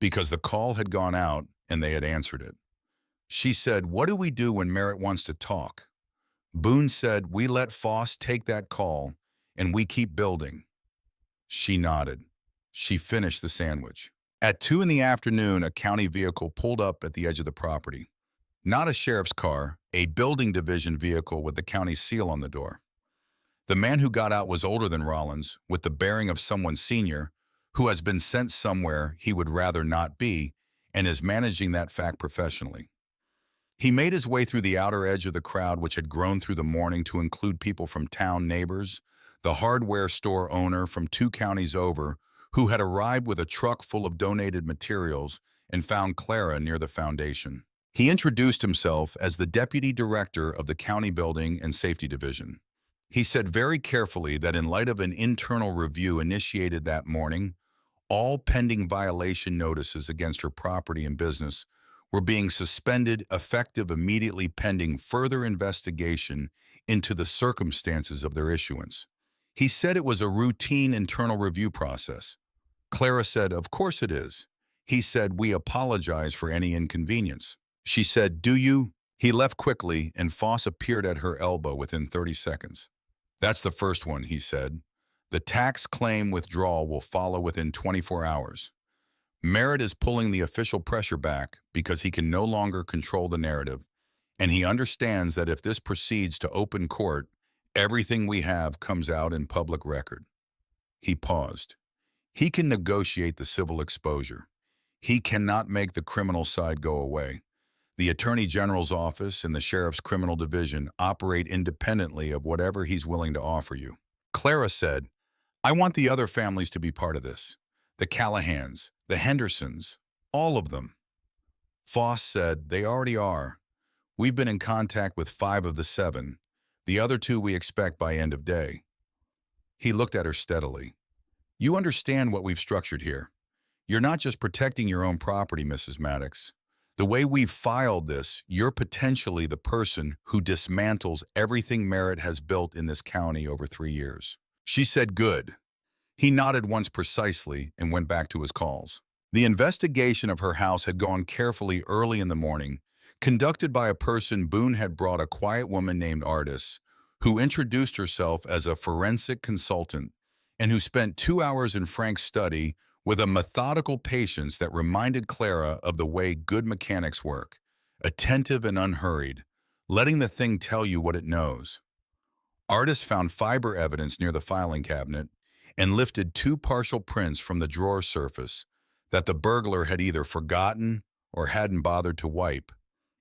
because the call had gone out and they had answered it. She said, "What do we do when Merritt wants to talk?" Boone said, "We let Foss take that call and we keep building." She nodded. She finished the sandwich. At 2 in the afternoon, a county vehicle pulled up at the edge of the property. Not a sheriff's car, a building division vehicle with the county seal on the door. The man who got out was older than Rollins, with the bearing of someone senior, who has been sent somewhere he would rather not be, and is managing that fact professionally. He made his way through the outer edge of the crowd, which had grown through the morning to include people from town neighbors, the hardware store owner from 2 counties over, who had arrived with a truck full of donated materials and found Clara near the foundation. He introduced himself as the deputy director of the county building and safety division. He said very carefully that in light of an internal review initiated that morning, all pending violation notices against her property and business were being suspended effective immediately pending further investigation into the circumstances of their issuance. He said it was a routine internal review process. Clara said, "Of course it is." He said, "We apologize for any inconvenience." She said, "Do you?" He left quickly, and Foss appeared at her elbow within 30 seconds. "That's the first one," he said. "The tax claim withdrawal will follow within 24 hours. Merritt is pulling the official pressure back because he can no longer control the narrative, and he understands that if this proceeds to open court, everything we have comes out in public record." He paused. He can negotiate the civil exposure. He cannot make the criminal side go away. The Attorney General's office and the Sheriff's Criminal Division operate independently of whatever he's willing to offer you. Clara said, "I want the other families to be part of this. The Callahans, the Hendersons, all of them." Foss said, "They already are. We've been in contact with 5 of the 7. The other 2 we expect by end of day." He looked at her steadily. "You understand what we've structured here. You're not just protecting your own property, Mrs. Maddox. The way we've filed this, you're potentially the person who dismantles everything Merritt has built in this county over 3 years. She said, good. He nodded once precisely and went back to his calls. The investigation of her house had gone carefully early in the morning, conducted by a person Boone had brought, a quiet woman named Artis, who introduced herself as a forensic consultant and who spent 2 hours in Frank's study with a methodical patience that reminded Clara of the way good mechanics work, attentive and unhurried, letting the thing tell you what it knows. Artis found fiber evidence near the filing cabinet and lifted 2 partial prints from the drawer surface that the burglar had either forgotten or hadn't bothered to wipe,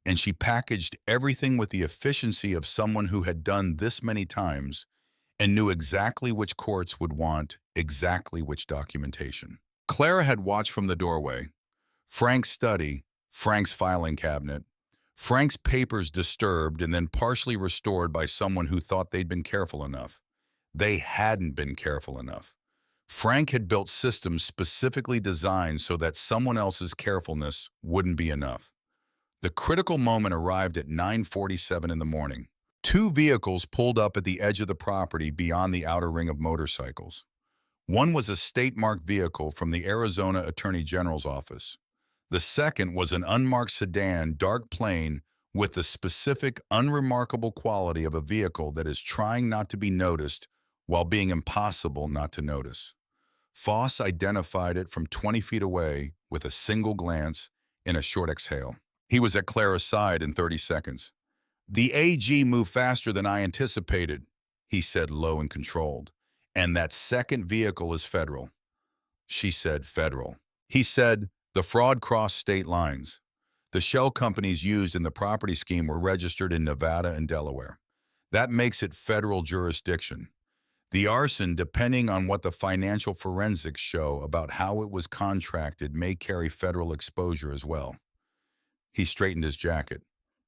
and she packaged everything with the efficiency of someone who had done this many times and knew exactly which courts would want exactly which documentation. Clara had watched from the doorway. Frank's study, Frank's filing cabinet, Frank's papers disturbed and then partially restored by someone who thought they'd been careful enough. They hadn't been careful enough. Frank had built systems specifically designed so that someone else's carefulness wouldn't be enough. The critical moment arrived at 9:47 in the morning. 2 vehicles pulled up at the edge of the property beyond the outer ring of motorcycles. One was a state-marked vehicle from the Arizona Attorney General's office. The second was an unmarked sedan, dark plain, with the specific, unremarkable quality of a vehicle that is trying not to be noticed while being impossible not to notice. Foss identified it from 20 feet away with a single glance and a short exhale. He was at Clara's side in 30 seconds. "The AG moved faster than I anticipated," he said, low and controlled. "And that second vehicle is federal." She said, "Federal." He said, "The fraud crossed state lines. The shell companies used in the property scheme were registered in Nevada and Delaware. That makes it federal jurisdiction. The arson, depending on what the financial forensics show about how it was contracted, may carry federal exposure as well." He straightened his jacket.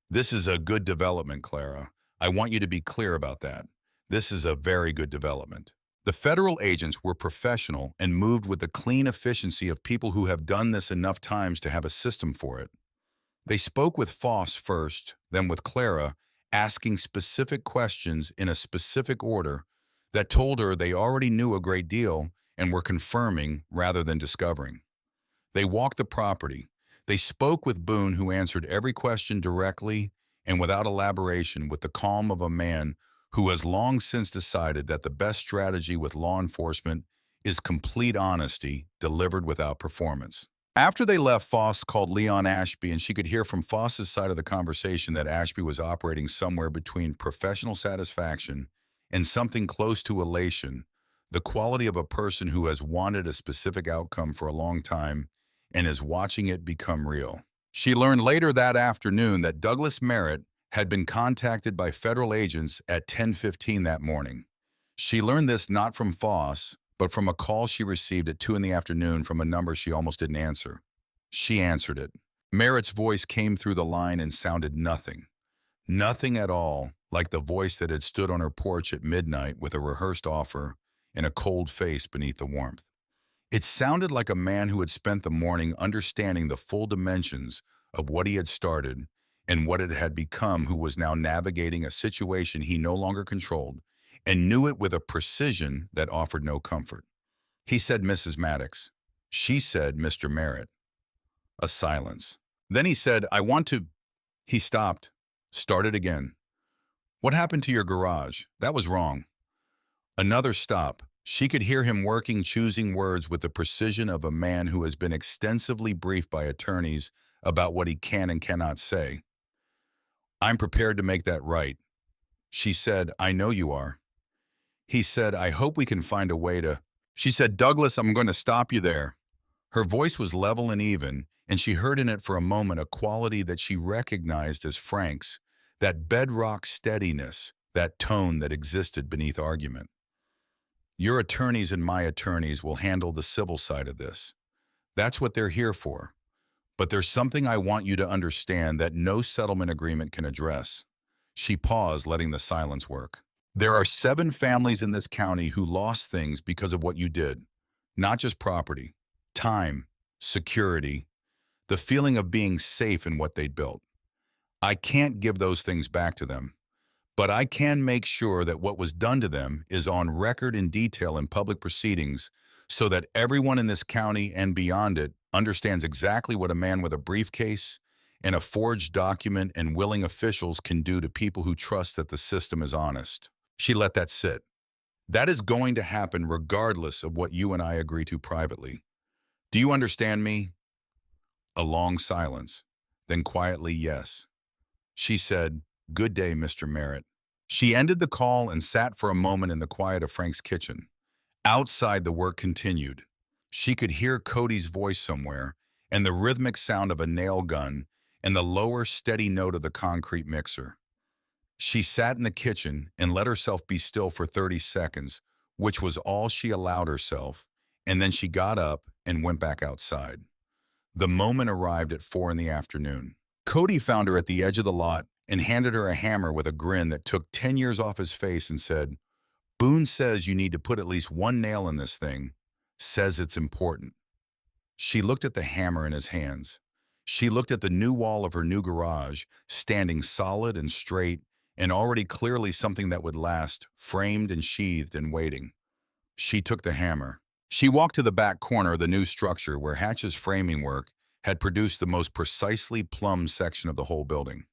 "This is a good development, Clara. I want you to be clear about that. This is a very good development." The federal agents were professional and moved with the clean efficiency of people who have done this enough times to have a system for it. They spoke with Foss first, then with Clara, asking specific questions in a specific order that told her they already knew a great deal and were confirming rather than discovering. They walked the property. They spoke with Boone, who answered every question directly and without elaboration, with the calm of a man who has long since decided that the best strategy with law enforcement is complete honesty delivered without performance. After they left, Foss called Leon Ashby, and she could hear from Foss's side of the conversation that Ashby was operating somewhere between professional satisfaction and something close to elation, the quality of a person who has wanted a specific outcome for a long time and is watching it become real. She learned later that afternoon that Douglas Merritt had been contacted by federal agents at 10:15 that morning. She learned this not from Foss, but from a call she received at 2 in the afternoon from a number she almost didn't answer. She answered it. Merritt's voice came through the line and sounded nothing. Nothing at all like the voice that had stood on her porch at midnight with a rehearsed offer and a cold face beneath the warmth. It sounded like a man who had spent the morning understanding the full dimensions of what he had started and what it had become, who was now navigating a situation he no longer controlled and knew it with a precision that offered no comfort. He said, "Mrs. Maddox." She said, "Mr. Merritt." A silence. Then he said, "I want to—" He stopped, started again. "What happened to your garage? That was wrong." Another stop. She could hear him working, choosing words with the precision of a man who has been extensively briefed by attorneys about what he can and cannot say. "I'm prepared to make that right." She said, "I know you are." He said, "I hope we can find a way to—" She said, "Douglas, I'm going to stop you there." Her voice was level and even, and she heard in it for a moment a quality that she recognized as Frank's, that bedrock steadiness, that tone that existed beneath argument. "Your attorneys and my attorneys will handle the civil side of this. That's what they're here for. But there's something I want you to understand that no settlement agreement can address." She paused, letting the silence work. "There are 7 families in this county who lost things because of what you did. Not just property, time, security. the feeling of being safe in what they'd built. I can't give those things back to them, but I can make sure that what was done to them is on record in detail in public proceedings so that everyone in this county and beyond it understands exactly what a man with a briefcase and a forged document and willing officials can do to people who trust that the system is honest. She let that sit. That is going to happen regardless of what you and I agree to privately. Do you understand me? A long silence. Then quietly, yes. She said, "Good day, Mr. Merritt." She ended the call and sat for a moment in the quiet of Frank's kitchen. Outside, the work continued. She could hear Cody's voice somewhere, and the rhythmic sound of a nail gun, and the lower, steady note of the concrete mixer. She sat in the kitchen and let herself be still for 30 seconds, which was all she allowed herself, and then she got up and went back outside. The moment arrived at 4 in the afternoon. Cody found her at the edge of the lot and handed her a hammer with a grin that took 10 years off his face and said, "Boone says you need to put at least one nail in this thing. Says it's important." She looked at the hammer in his hands. She looked at the new wall of her new garage, standing solid and straight, and already clearly something that would last, framed and sheathed and waiting. She took the hammer. She walked to the back corner of the new structure where Hatch's framing work had produced the most precisely plumbed section of the whole building.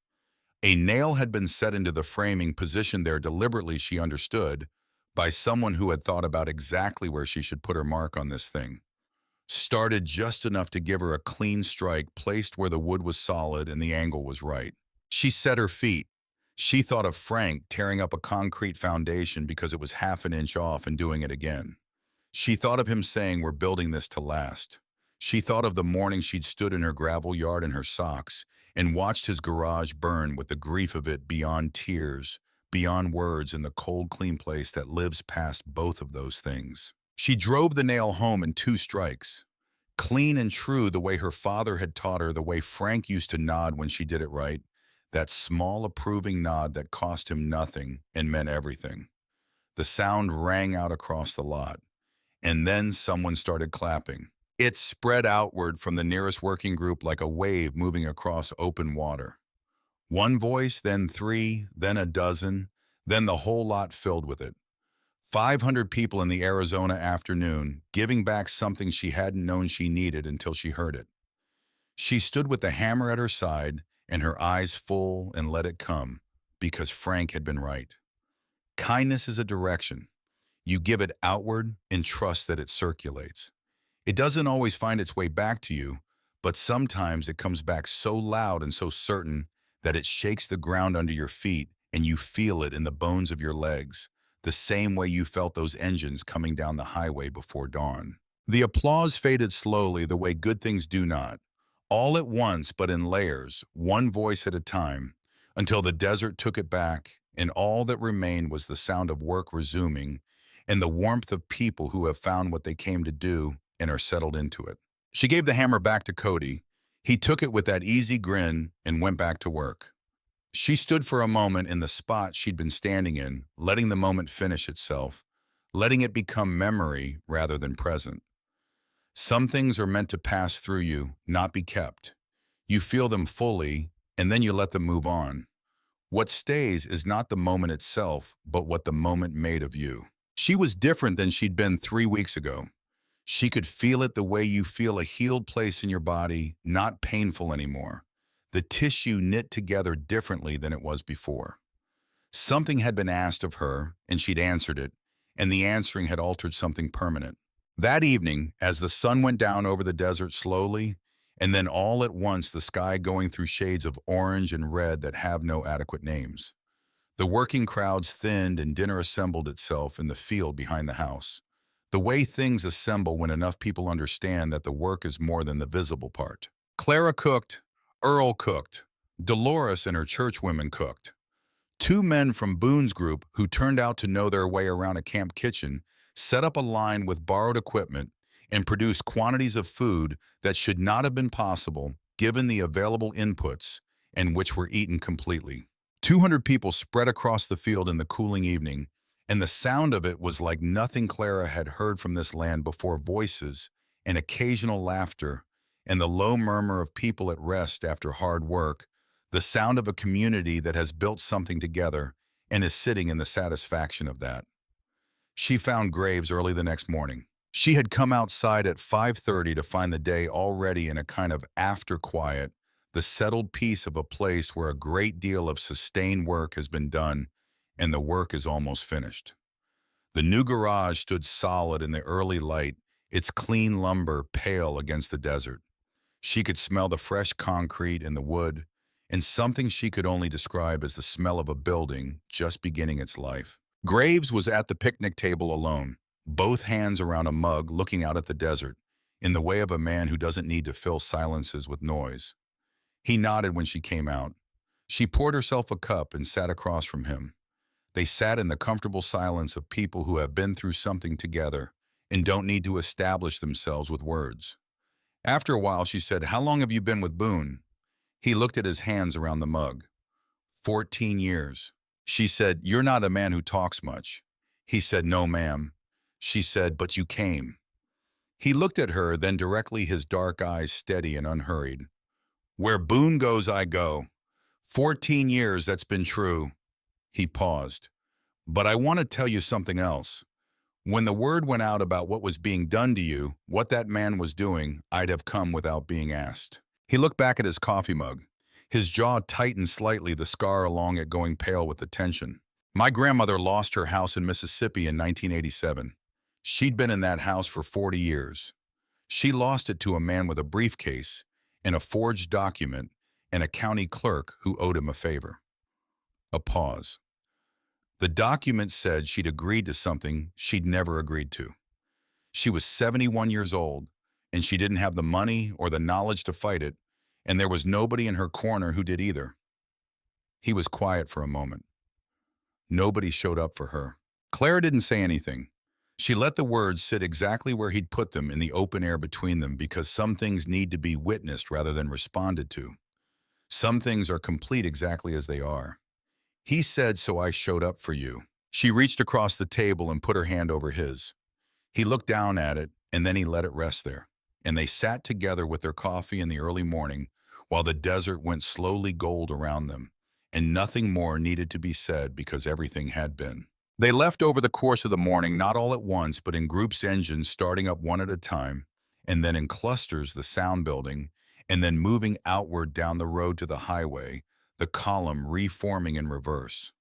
A nail had been set into the framing, positioned there deliberately, she understood, by someone who had thought about exactly where she should put her mark on this thing. Started just enough to give her a clean strike, placed where the wood was solid and the angle was right. She set her feet. She thought of Frank tearing up a concrete foundation because it was half an inch off and doing it again. She thought of him saying, "We're building this to last." She thought of the morning she'd stood in her gravel yard in her socks and watched his garage burn with the grief of it beyond tears, beyond words, in the cold, clean place that lives past both of those things. She drove the nail home in 2 strikes. Clean and true, the way her father had taught her, the way Frank used to nod when she did it right, that small approving nod that cost him nothing and meant everything. The sound rang out across the lot, and then someone started clapping. It spread outward from the nearest working group like a wave moving across open water. One voice, then 3, then a dozen, then the whole lot filled with it. 500 people in the Arizona afternoon, giving back something she hadn't known she needed until she heard it. She stood with the hammer at her side and her eyes full and let it come, because Frank had been right. Kindness is a direction. You give it outward and trust that it circulates. It doesn't always find its way back to you, but sometimes it comes back so loud and so certain that it shakes the ground under your feet and you feel it in the bones of your legs, the same way you felt those engines coming down the highway before dawn. The applause faded slowly, the way good things do not, all at once but in layers, one voice at a time, until the desert took it back and all that remained was the sound of work resuming and the warmth of people who have found what they came to do and are settled into it. She gave the hammer back to Cody. He took it with that easy grin and went back to work. She stood for a moment in the spot she'd been standing in, letting the moment finish itself, letting it become memory rather than present. Some things are meant to pass through you, not be kept. You feel them fully, and then you let them move on. What stays is not the moment itself, but what the moment made of you. She was different than she'd been 3 weeks ago. She could feel it the way you feel a healed place in your body, not painful anymore. The tissue knit together differently than it was before. Something had been asked of her, and she'd answered it, and the answering had altered something permanent. That evening, as the sun went down over the desert slowly, and then all at once the sky going through shades of orange and red that have no adequate names, the working crowds thinned and dinner assembled itself in the field behind the house. The way things assemble when enough people understand that the work is more than the visible part. Clara cooked, Earl cooked, Dolores and her churchwomen cooked. 2 men from Boone's group who turned out to know their way around a camp kitchen set up a line with borrowed equipment and produced quantities of food that should not have been possible given the available inputs and which were eaten completely. 200 people spread across the field in the cooling evening, and the sound of it was like nothing Clara had heard from this land before. Voices and occasional laughter and the low murmur of people at rest after hard work, the sound of a community that has built something together and is sitting in the satisfaction of that. She found Graves early the next morning. She had come outside at 5:30 to find the day already in a kind of after-quiet, the settled peace of a place where a great deal of sustained work has been done and the work is almost finished. The new garage stood solid in the early light, its clean lumber pale against the desert. She could smell the fresh concrete and the wood, and something she could only describe as the smell of a building just beginning its life. Graves was at the picnic table alone, both hands around a mug looking out at the desert, in the way of a man who doesn't need to fill silences with noise. He nodded when she came out. She poured herself a cup and sat across from him. They sat in the comfortable silence of people who have been through something together and don't need to establish themselves with words. After a while, she said, "How long have you been with Boone?" He looked at his hands around the mug. 14 years. She said, "You're not a man who talks much." He said, "No, ma'am." She said, "But you came." He looked at her, then directly, his dark eyes steady and unhurried. "Where Boone goes, I go. 14 years, that's been true." He paused. "But I want to tell you something else. When the word went out about what was being done to you, what that man was doing, I'd have come without being asked." He looked back at his coffee mug. His jaw tightened slightly, the scar along it going pale with the tension. "My grandmother lost her house in Mississippi in 1987. She'd been in that house for 40 years. She lost it to a man with a briefcase and a forged document and a county clerk who owed him a favor." A pause. The document said she'd agreed to something she'd never agreed to. She was 71 years old, and she didn't have the money or the knowledge to fight it, and there was nobody in her corner who did either. He was quiet for a moment. Nobody showed up for her. Claire didn't say anything. She let the words sit exactly where he'd put them, in the open air between them, because some things need to be witnessed rather than responded to. Some things are complete exactly as they are. He said, "So I showed up for you." She reached across the table and put her hand over his. He looked down at it, and then he let it rest there. And they sat together with their coffee in the early morning while the desert went slowly gold around them, and nothing more needed to be said because everything had been. They left over the course of the morning, not all at once, but in groups, engines starting up one at a time, and then in clusters, the sound building, and then moving outward down the road to the highway, the column reforming in reverse.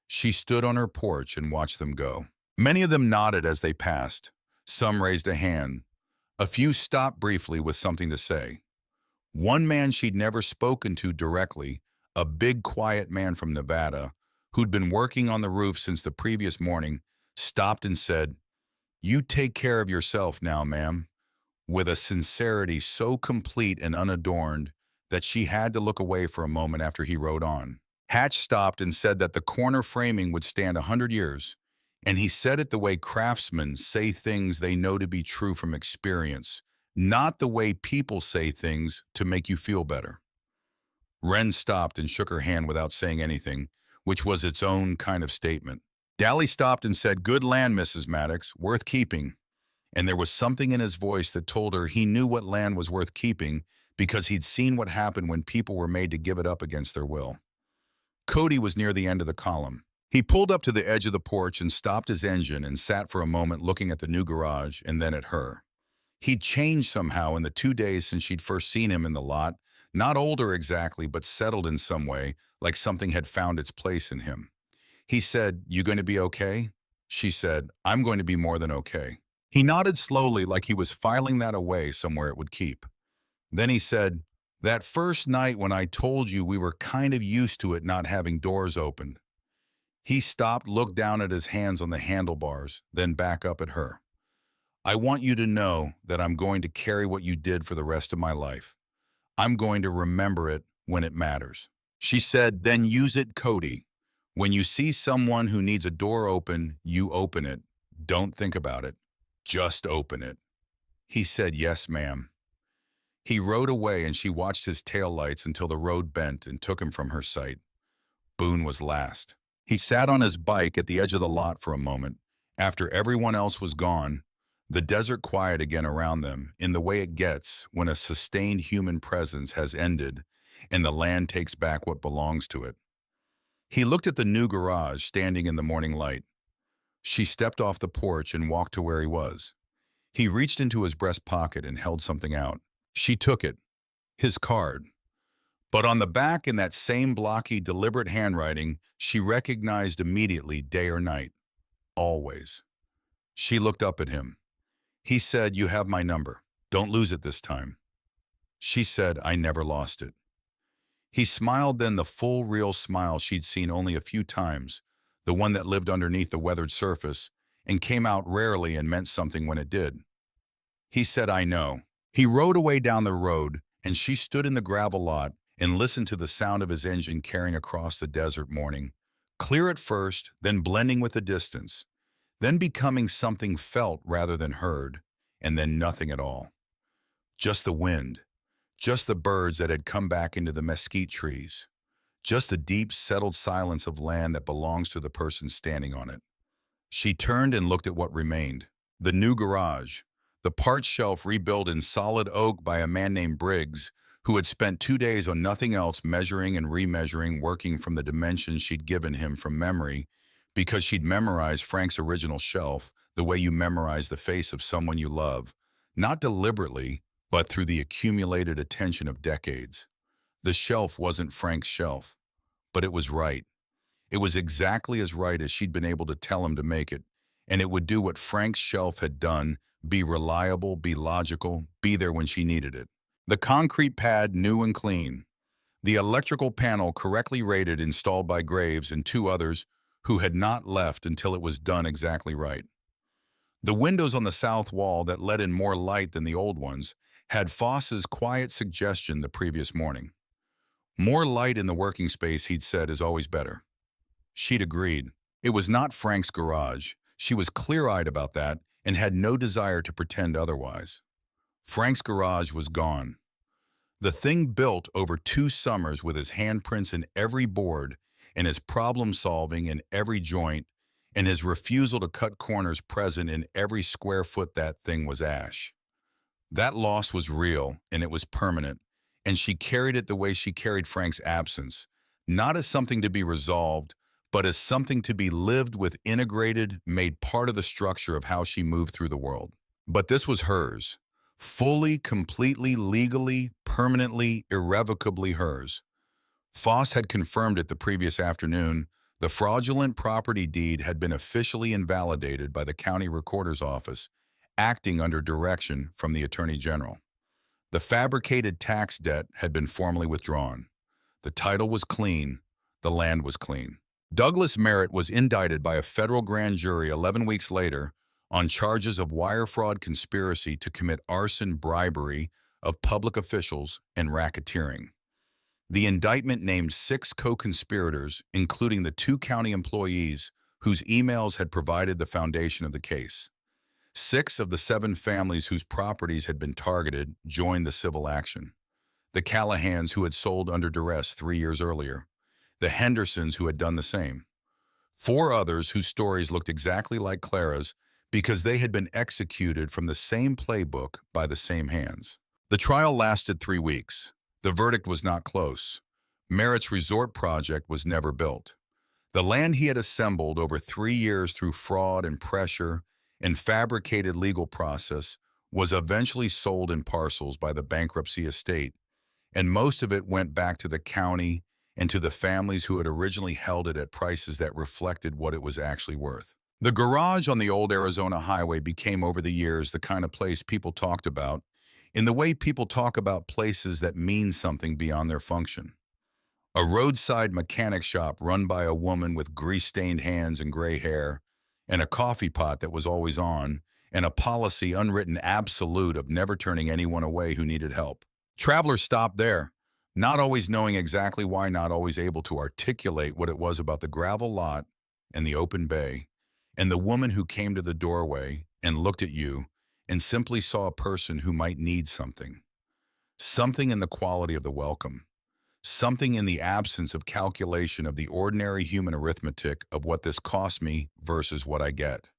She stood on her porch and watched them go. Many of them nodded as they passed. Some raised a hand. A few stopped briefly with something to say. One man she'd never spoken to directly, a big, quiet man from Nevada, who'd been working on the roof since the previous morning, stopped and said, "You take care of yourself now, ma'am," with a sincerity so complete and unadorned that she had to look away for a moment after he rode on. Hatch stopped and said that the corner framing would stand 100 years, and he said it the way craftsmen say things they know to be true from experience, not the way people say things to make you feel better. Wren stopped and shook her hand without saying anything, which was its own kind of statement. Daly stopped and said, "Good land, Mrs. Maddox, worth keeping." And there was something in his voice that told her he knew what land was worth keeping because he'd seen what happened when people were made to give it up against their will. Cody was near the end of the column. He pulled up to the edge of the porch and stopped his engine and sat for a moment looking at the new garage and then at her. He'd changed somehow in the 2 days since she'd first seen him in the lot, not older exactly, but settled in some way, like something had found its place in him. He said, "You going to be okay?" She said, "I'm going to be more than okay." He nodded slowly, like he was filing that away somewhere it would keep. Then he said, "That first night when I told you we were kind of used to it not having doors opened." He stopped, looked down at his hands on the handlebars, then back up at her. "I want you to know that I'm going to carry what you did for the rest of my life. I'm going to remember it when it matters." She said, "Then use it, Cody. When you see someone who needs a door open, you open it. Don't think about it. Just open it." He said, "Yes, ma'am." He rode away and she watched his taillights until the road bent and took him from her sight. Boone was last. He sat on his bike at the edge of the lot for a moment. After everyone else was gone, The desert quiet again around them, in the way it gets when a sustained human presence has ended and the land takes back what belongs to it. He looked at the new garage standing in the morning light. She stepped off the porch and walked to where he was. He reached into his breast pocket and held something out. She took it, his card. But on the back, in that same blocky, deliberate handwriting, she recognized immediately day or night. Always. She looked up at him. He said, "You have my number. Don't lose it this time." She said, "I never lost it." He smiled, then the full, real smile she'd seen only a few times, the one that lived underneath the weathered surface and came out rarely and meant something when it did. He said, "I know." He rode away down the road, and she stood in the gravel lot and listened to the sound of his engine carrying across the desert morning, clear at first, then blending with the distance, then becoming something felt rather than heard, and then nothing at all. Just the wind, just the birds that had come back into the mesquite trees, just the deep, settled silence of land that belongs to the person standing on it. She turned and looked at what remained. The new garage, the part shelf rebuilt in solid oak by a man named Briggs, who had spent 2 days on nothing else, measuring and remeasuring, working from the dimensions she'd given him from memory, because she'd memorized Frank's original shelf the way you memorize the face of someone you love, not deliberately, but through the accumulated attention of decades. The shelf wasn't Frank's shelf, but it was right. It was exactly as right as she'd been able to tell him to make it, and it would do what Frank's shelf had done: be reliable, be logical, be there when she needed it. The concrete pad new and clean. The electrical panel correctly rated, installed by Graves and two others who had not left until it was done exactly right. The windows on the south wall that let in more light than the old ones had Foss's quiet suggestion the previous morning. More light in the working space, he'd said, is always better. She'd agreed. It was not Frank's garage. She was clear-eyed about that and had no desire to pretend otherwise. Frank's garage was gone. The thing built over 2 summers with his handprints in every board and his problem-solving in every joint and his refusal to cut corners present in every square foot, that thing was ash. That loss was real, and it was permanent, and she carried it the way she carried Frank's absence, not as something to be resolved, but as something to be lived with, integrated, made part of the structure of how she moved through the world. But this was hers. Fully, completely, legally, permanently, irrevocably hers. Foss had confirmed it the previous afternoon. The fraudulent property deed had been officially invalidated by the county recorder's office, acting under direction from the Attorney General. The fabricated tax debt had been formally withdrawn. The title was clean. The land was clean. Douglas Merritt was indicted by a federal grand jury 11 weeks later on charges of wire fraud, conspiracy to commit arson, bribery of public officials, and racketeering. The indictment named 6 co-conspirators, including the 2 county employees whose emails had provided the foundation of the case. 6 of the 7 families whose properties had been targeted joined the civil action. The Callahans, who had sold under duress 3 years earlier. The Hendersons, who had done the same. 4 others whose stories looked exactly like Clara's because they had been executed from the same playbook by the same hands. The trial lasted 3 weeks. The verdict was not close. Merritt's resort project was never built. The land he had assembled over 3 years through fraud and pressure and fabricated legal process was eventually sold in parcels by the bankruptcy estate, and most of it went back to the county and to the families who had originally held it at prices that reflected what it was actually worth. The garage on the old Arizona highway became over the years the kind of place people talked about in the way people talk about places that mean something beyond their function. A roadside mechanic shop run by a woman with grease-stained hands and gray hair, and a coffee pot that was always on, and a policy, unwritten absolute, of never turning anyone away who needed help. Travelers stopped there, not always knowing exactly why, not always able to articulate what it was about the gravel lot and the open bay, and the woman who came to the doorway and looked at you and simply saw a person who might need something. Something in the quality of the welcome. Something in the absence of calculation of the ordinary human arithmetic of what this cost me versus what I get.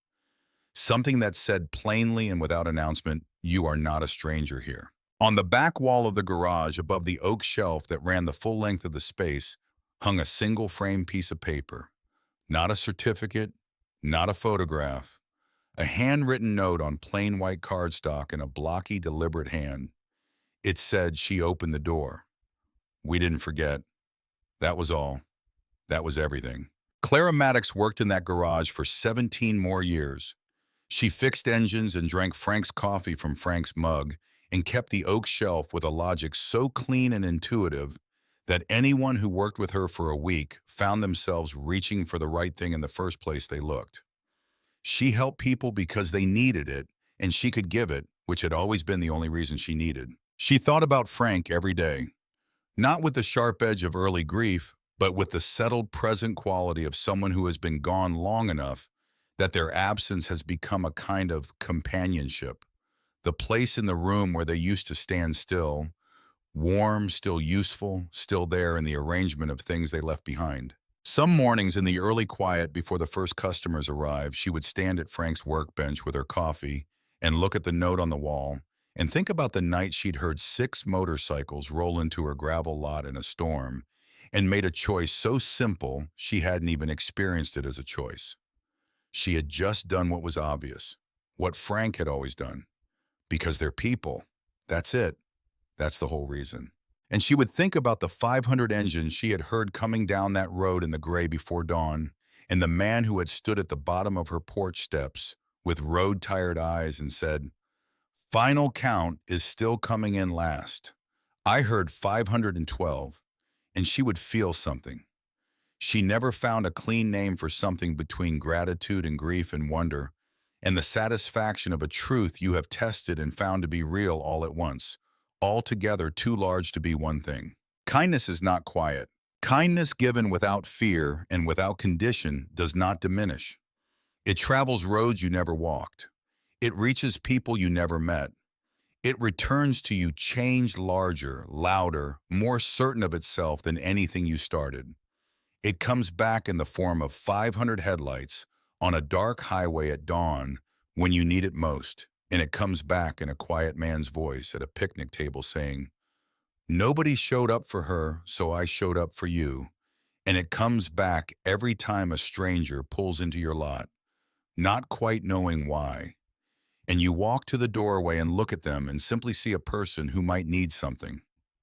Something that said plainly and without announcement, "You are not a stranger here." On the back wall of the garage, above the oak shelf that ran the full length of the space, hung a single frame piece of paper. Not a certificate, not a photograph. A handwritten note on plain white cardstock in a blocky, deliberate hand. It said she opened the door. We didn't forget. That was all. That was everything. Clara Maddox worked in that garage for 17 more years. She fixed engines and drank Frank's coffee from Frank's mug and kept the oak shelf with a logic so clean and intuitive that anyone who worked with her for a week found themselves reaching for the right thing in the first place they looked. She helped people because they needed it, and she could give it, which had always been the only reason she needed. She thought about Frank every day, not with the sharp edge of early grief, but with the settled present quality of someone who has been gone long enough that their absence has become a kind of companionship. The place in the room where they used to stand still, warm, still useful, still there in the arrangement of things they left behind. Some mornings in the early quiet before the first customers arrived, she would stand at Frank's workbench with her coffee and look at the note on the wall and think about the night she'd heard 6 motorcycles roll into her gravel lot in a storm and made a choice so simple she hadn't even experienced it as a choice. She had just done what was obvious, what Frank had always done. Because they're people. That's it. That's the whole reason. And she would think about the 500 engines she had heard coming down that road in the gray before dawn, and the man who had stood at the bottom of her porch steps with road-tired eyes and said, "Final count is still coming in last. I heard 512, and she would feel something. She never found a clean name for something between gratitude and grief and wonder, and the satisfaction of a truth you have tested and found to be real all at once, altogether too large to be one thing. Kindness is not quiet. Kindness given without fear and without condition does not diminish. It travels roads you never walked. It reaches people you never met. It returns to you changed, larger, louder, more certain of itself than anything you started. It comes back in the form of 500 headlights on a dark highway at dawn when you need it most, and it comes back in a quiet man's voice at a picnic table saying, "Nobody showed up for her, so I showed up for you." And it comes back every time a stranger pulls into your lot, not quite knowing why. And you walk to the doorway and look at them and simply see a person who might need something.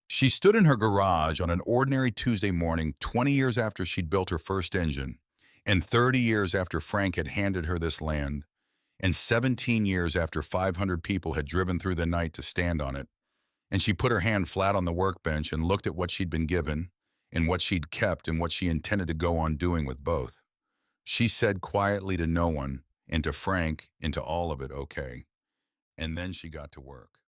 She stood in her garage on an ordinary Tuesday morning 20 years after she'd built her first engine, and 30 years after Frank had handed her this land, and 17 years after 500 people had driven through the night to stand on it. And she put her hand flat on the workbench and looked at what she'd been given, and what she'd kept, and what she intended to go on doing with both. She said quietly to no one, and to Frank, and to all of it, "Okay." And then she got to work.